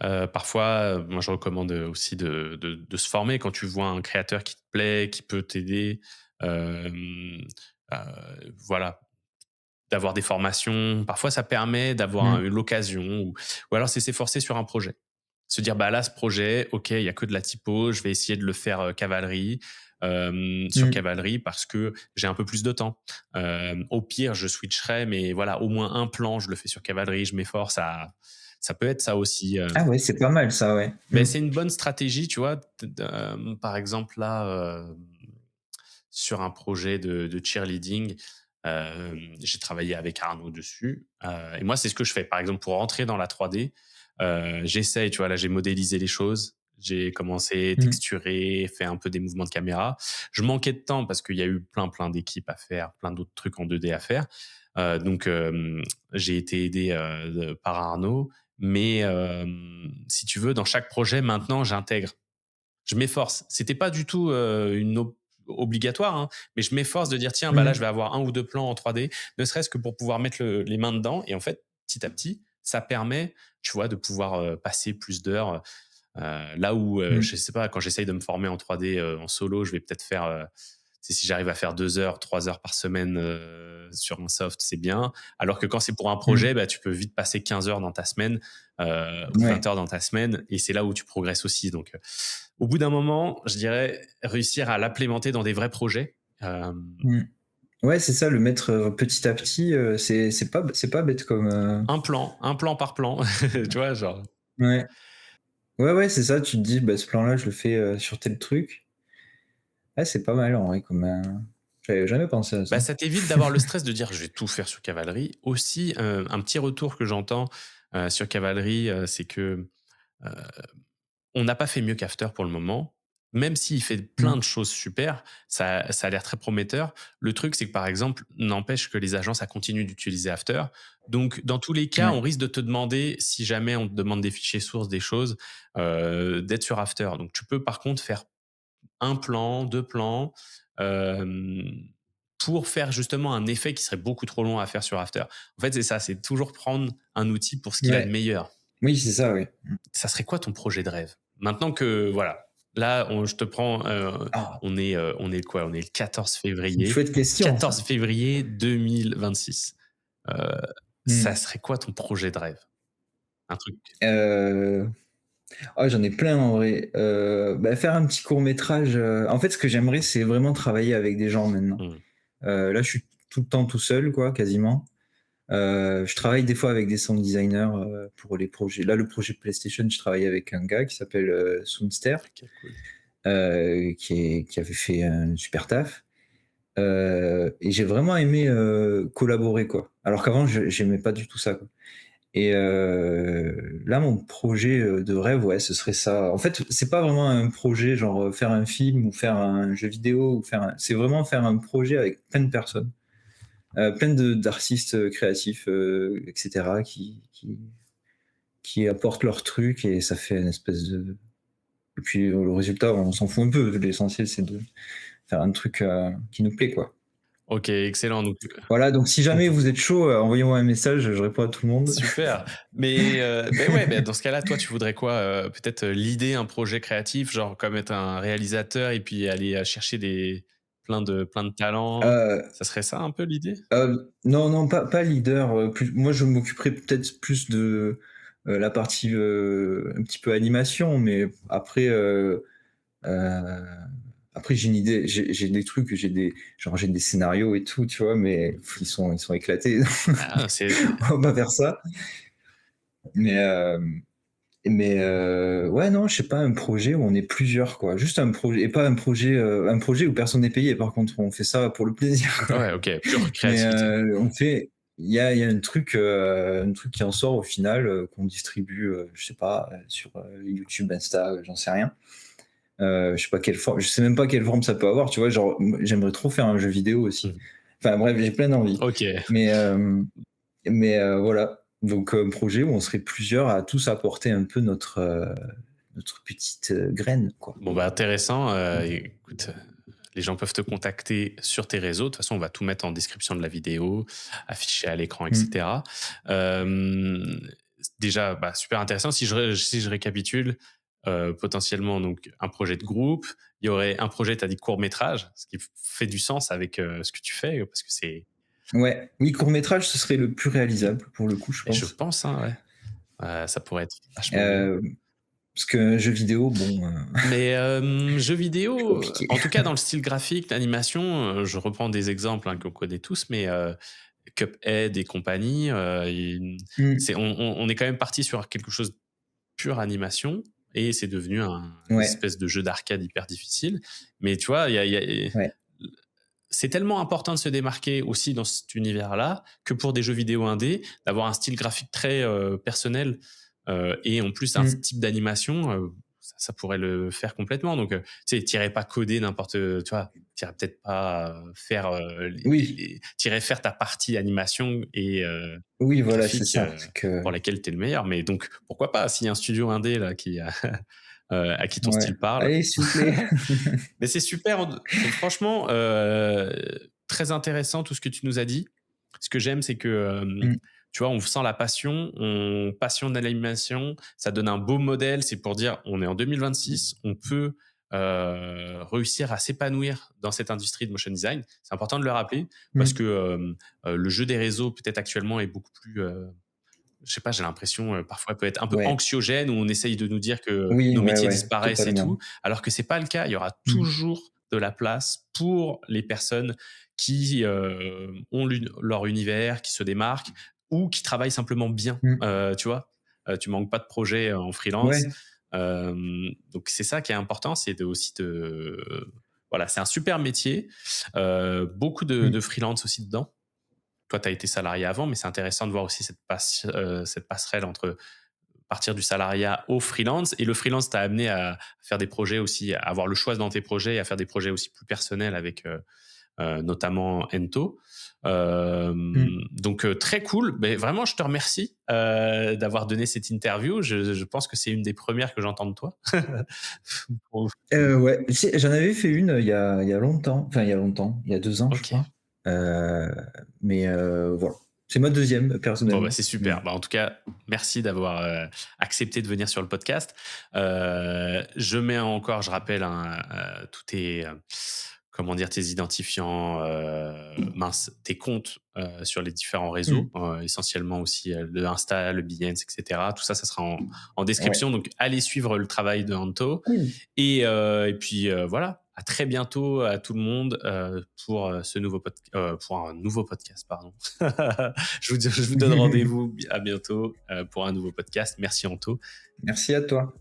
Ouais. Parfois, moi je recommande, aussi de se former quand tu vois un créateur qui te plaît, qui peut t'aider, hem, voilà, d'avoir des formations. Parfois ça permet d'avoir Mmh. l'occasion ou alors c'est s'efforcer sur un projet. Se dire: «Bah, là, ce projet, OK, il y a que de la typo, je vais essayer de le faire, Cavalry, sur Mmh. Cavalry parce que j'ai un peu plus de temps. Au pire, je switcherai, mais voilà, au moins un plan, je le fais sur Cavalry, je m'efforce à». Ça peut être ça aussi, Ah ouais, c'est pas mal ça, ouais. mais Mmh. c'est une bonne stratégie, tu vois? Par exemple, là, sur un projet de cheerleading, j'ai travaillé avec Arnaud dessus, et moi, c'est ce que je fais. Par exemple, pour rentrer dans la 3D, j'essaye, tu vois? Là, j'ai modélisé les choses, j'ai commencé à Mmh. texturer, fait un peu des mouvements de caméra. Je manquais de temps parce qu'il y a eu plein d'équipes à faire, plein d'autres trucs en 2D à faire. Donc j'ai été aidé, par Arnaud, mais si tu veux, dans chaque projet, maintenant, j'intègre, je m'efforce. C'était pas du tout obligatoire, hein, mais je m'efforce de dire tiens, bah là, je Mmh. vais avoir un ou deux plans en 3D, ne serait-ce que pour pouvoir mettre les mains dedans. Et en fait, petit à petit, ça permet, tu vois, de pouvoir passer plus d'heures. Là où, Mmh. je sais pas, quand j'essaye de me former en 3D en solo, je vais peut-être faire, si j'arrive à faire 2 heures, 3 heures par semaine sur un soft, c'est bien. Alors que quand c'est pour un Mmh. projet, bah, tu peux vite passer 15 heures dans ta semaine ou 20 Ouais. heures dans ta semaine, et c'est là où tu progresses aussi. Donc, au bout d'un moment, je dirais réussir à l'implémenter dans des vrais projets. Mmh. Ouais, c'est ça, le mettre, petit à petit, c'est pas bête comme, Un plan par plan, tu vois, genre. ouais. Ouais, ouais, c'est ça, tu te dis: «Bah, ce plan-là, je le fais, sur tel truc». Ouais, c'est pas mal en vrai comme, j'avais jamais pensé à Bah, ça. ça t'évite d'avoir le stress de dire je vais tout faire sur Cavalry. Aussi, un petit retour que j'entends sur Cavalry, c'est que euh, on n'a pas fait mieux qu'After pour le moment. Même s'il fait plein Mmh. de choses super, ça a l'air très prometteur. Le truc, c'est que par exemple, n'empêche que les agences continuent d'utiliser After. Donc, dans tous les cas, Ouais. on risque de te demander, si jamais on te demande des fichiers sources, des choses, d'être sur After. Donc, tu peux par contre faire un plan, deux plans, euh, pour faire justement un effet qui serait beaucoup trop long à faire sur After. En fait, c'est ça, c'est toujours prendre un outil pour ce qu'il a de Ouais. meilleur. Oui, c'est ça, oui. Mmh. Ça serait quoi ton projet de rêve? Maintenant que voilà, là, je te prends, Ah, on est quoi? On est le 14 c'est une février. chouette question 14 ça. février 2026. Heu, ça Mmh. serait quoi ton projet de rêve? Un truc. Heu, J'en ai plein en vrai. Bah, faire un petit court métrage, en fait, ce que j'aimerais, c'est vraiment travailler avec des gens maintenant. Mmh. Là, je suis tout le temps tout seul quoi, quasiment. Je travaille des fois avec des sound designers, pour les projets. Là, le projet PlayStation, je travaille avec un gars qui s'appelle, Soundster, OK, cool. qui avait fait un super taf. Et j'ai vraiment aimé, collaborer, quoi. Alors qu'avant, je j'aimais pas du tout ça, quoi. Et là, mon projet, de rêve, ouais, ce serait ça. En fait, c'est pas vraiment un projet genre, faire un film ou faire un jeu vidéo ou faire un c'est vraiment faire un projet avec plein de personnes, plein de d'artistes, créatifs, et cetera qui apportent leur truc et ça fait une espèce de et puis, le résultat, on s'en fout un peu. L'essentiel, c'est de faire un truc, qui nous plaît, quoi. OK, excellent, donc Voilà, donc si jamais vous êtes chaud, envoyez-moi un message, je réponds à tout le monde. super. Mais beh, ouais, beh, dans ce cas-là, toi, tu voudrais quoi? Peut-être, l'idée, un projet créatif, genre comme être un réalisateur et puis aller, chercher plein de talents. Heu Ça serait ça un peu l'idée? Non, non, pas leader, plus moi je m'occuperai peut-être plus de, la partie, un petit peu animation, mais heu, après j'ai une idée, j'ai des trucs, j'ai des scénarios et tout, tu vois? Mais ils sont éclatés. Ah, c'est On va pas faire ça. Mais, ouais, non, je sais pas, un projet où on est plusieurs, quoi. Juste un projet et pas un projet où personne n'est payé par contre, on fait ça pour le plaisir. ouais, OK, pure Mais, créativité. on fait il y a un truc qui en sort au final, qu'on distribue, je sais pas, sur, YouTube, Insta, j'en sais rien. Je sais même pas quelle forme ça peut avoir, tu vois? Genre, j'aimerais trop faire un jeu vidéo aussi. Mmh. Enfin bref, j'ai plein d'envies. OK. Mais, Mais voilà, donc un projet où on serait plusieurs à tous apporter un peu notre petite, graine, quoi. Bon, bah, intéressant. Écoute, les gens peuvent te contacter sur tes réseaux. De toute façon, on va tout mettre en description de la vidéo, affiché à l'écran, et Mmh. cetera. Hem, déjà, bah, super intéressant. Si je récapitule, potentiellement donc un projet de groupe, il y aurait un projet, tu as dit court métrage, ce qui fait du sens avec, ce que tu fais, parce que c'est Ouais, oui, court métrage, ce serait le plus réalisable pour le coup, je et je pense. pense, hein, ouais, ça pourrait être vachement bien. Hem, Parce qu'un jeu vidéo, bon, Mais, jeux plus vidéo, compliqué. en tout cas dans le style graphique, l'animation, je reprends des exemples, hein, qu'on connaît tous, mais, Cuphead et compagnie, Mmh. c'est on est quand même parti sur quelque chose de pure animation et c'est devenu un une Ouais, espèce de jeu d'arcade hyper difficile. Mais tu vois, ouais. c'est tellement important de se démarquer aussi dans cet univers-là que pour des jeux vidéo indés, d'avoir un style graphique très, personnel, et en plus un Mmh. type d'animation, ça pourrait le faire complètement. Donc, tu sais, tu irais pas coder n'importe, tu vois? Tu irais peut-être pas, faire, Oui, tu irais faire ta partie animation et oui, voilà, c'est graphique, ça. C'est que pour laquelle tu es le meilleur. Mais donc pourquoi pas? S'il y a un studio indé là qui a à qui ton ouais. style parle. Allez, s'il vous plaît. Mais c'est super, franchement, très intéressant tout ce que tu nous as dit. Ce que j'aime, c'est que, Mmh. tu vois, on sent la passion, passion de l'animation, ça donne un beau modèle. C'est pour dire, on est en 2026, on peut, réussir à s'épanouir dans cette industrie de motion design. C'est important de le rappeler parce Mmh. que, le jeu des réseaux, peut-être actuellement, est beaucoup plus, je sais pas, j'ai l'impression, parfois peut être un peu Ouais. anxiogène où on essaye de nous dire que Oui, nos ouais, métiers ouais, disparaissent et tout, totalement. alors que c'est pas le cas. Il y aura Mmh. toujours de la place pour les personnes qui, ont leur univers, qui se démarquent ou qui travaillent simplement bien, Mmh. tu vois? Tu manques pas de projets en freelance. Ouais. Donc c'est ça qui est important, c'est de aussi voilà, c'est un super métier, beaucoup de Mmh. freelance aussi dedans. Toi, tu as été salarié avant, mais c'est intéressant de voir aussi cette passerelle entre partir du salariat au freelance. Et le freelance t'a amené à faire des projets aussi, à avoir le choix dans tes projets et à faire des projets aussi plus personnels avec notamment Ento. Mmh. Donc très cool. Mais vraiment, je te remercie d'avoir donné cette interview. Je pense que c'est une des premières que j'entends de toi. Pour- Ouais, tu sais, j'en avais fait une, il y a longtemps, enfin il y a longtemps, il y a 2 ans, je Ok. crois. Mais voilà. C'est ma deuxième Bon, bah, personnellement, c'est super. mais Bah, en tout cas, merci d'avoir accepté de venir sur le podcast. Je mets encore, je rappelle, hein, tous tes, comment dire, tes identifiants, mince, tes comptes sur les différents réseaux, mmh, essentiellement aussi le Insta, le Behance, etc. Tout ça, ça sera en ouais. description. Donc, allez suivre le travail de Anto. Cool. Et puis voilà, à très bientôt à tout le monde pour, pour un nouveau podcast, pardon. Je vous donne rendez-vous à bientôt pour un nouveau podcast. Merci Anto. Merci à toi.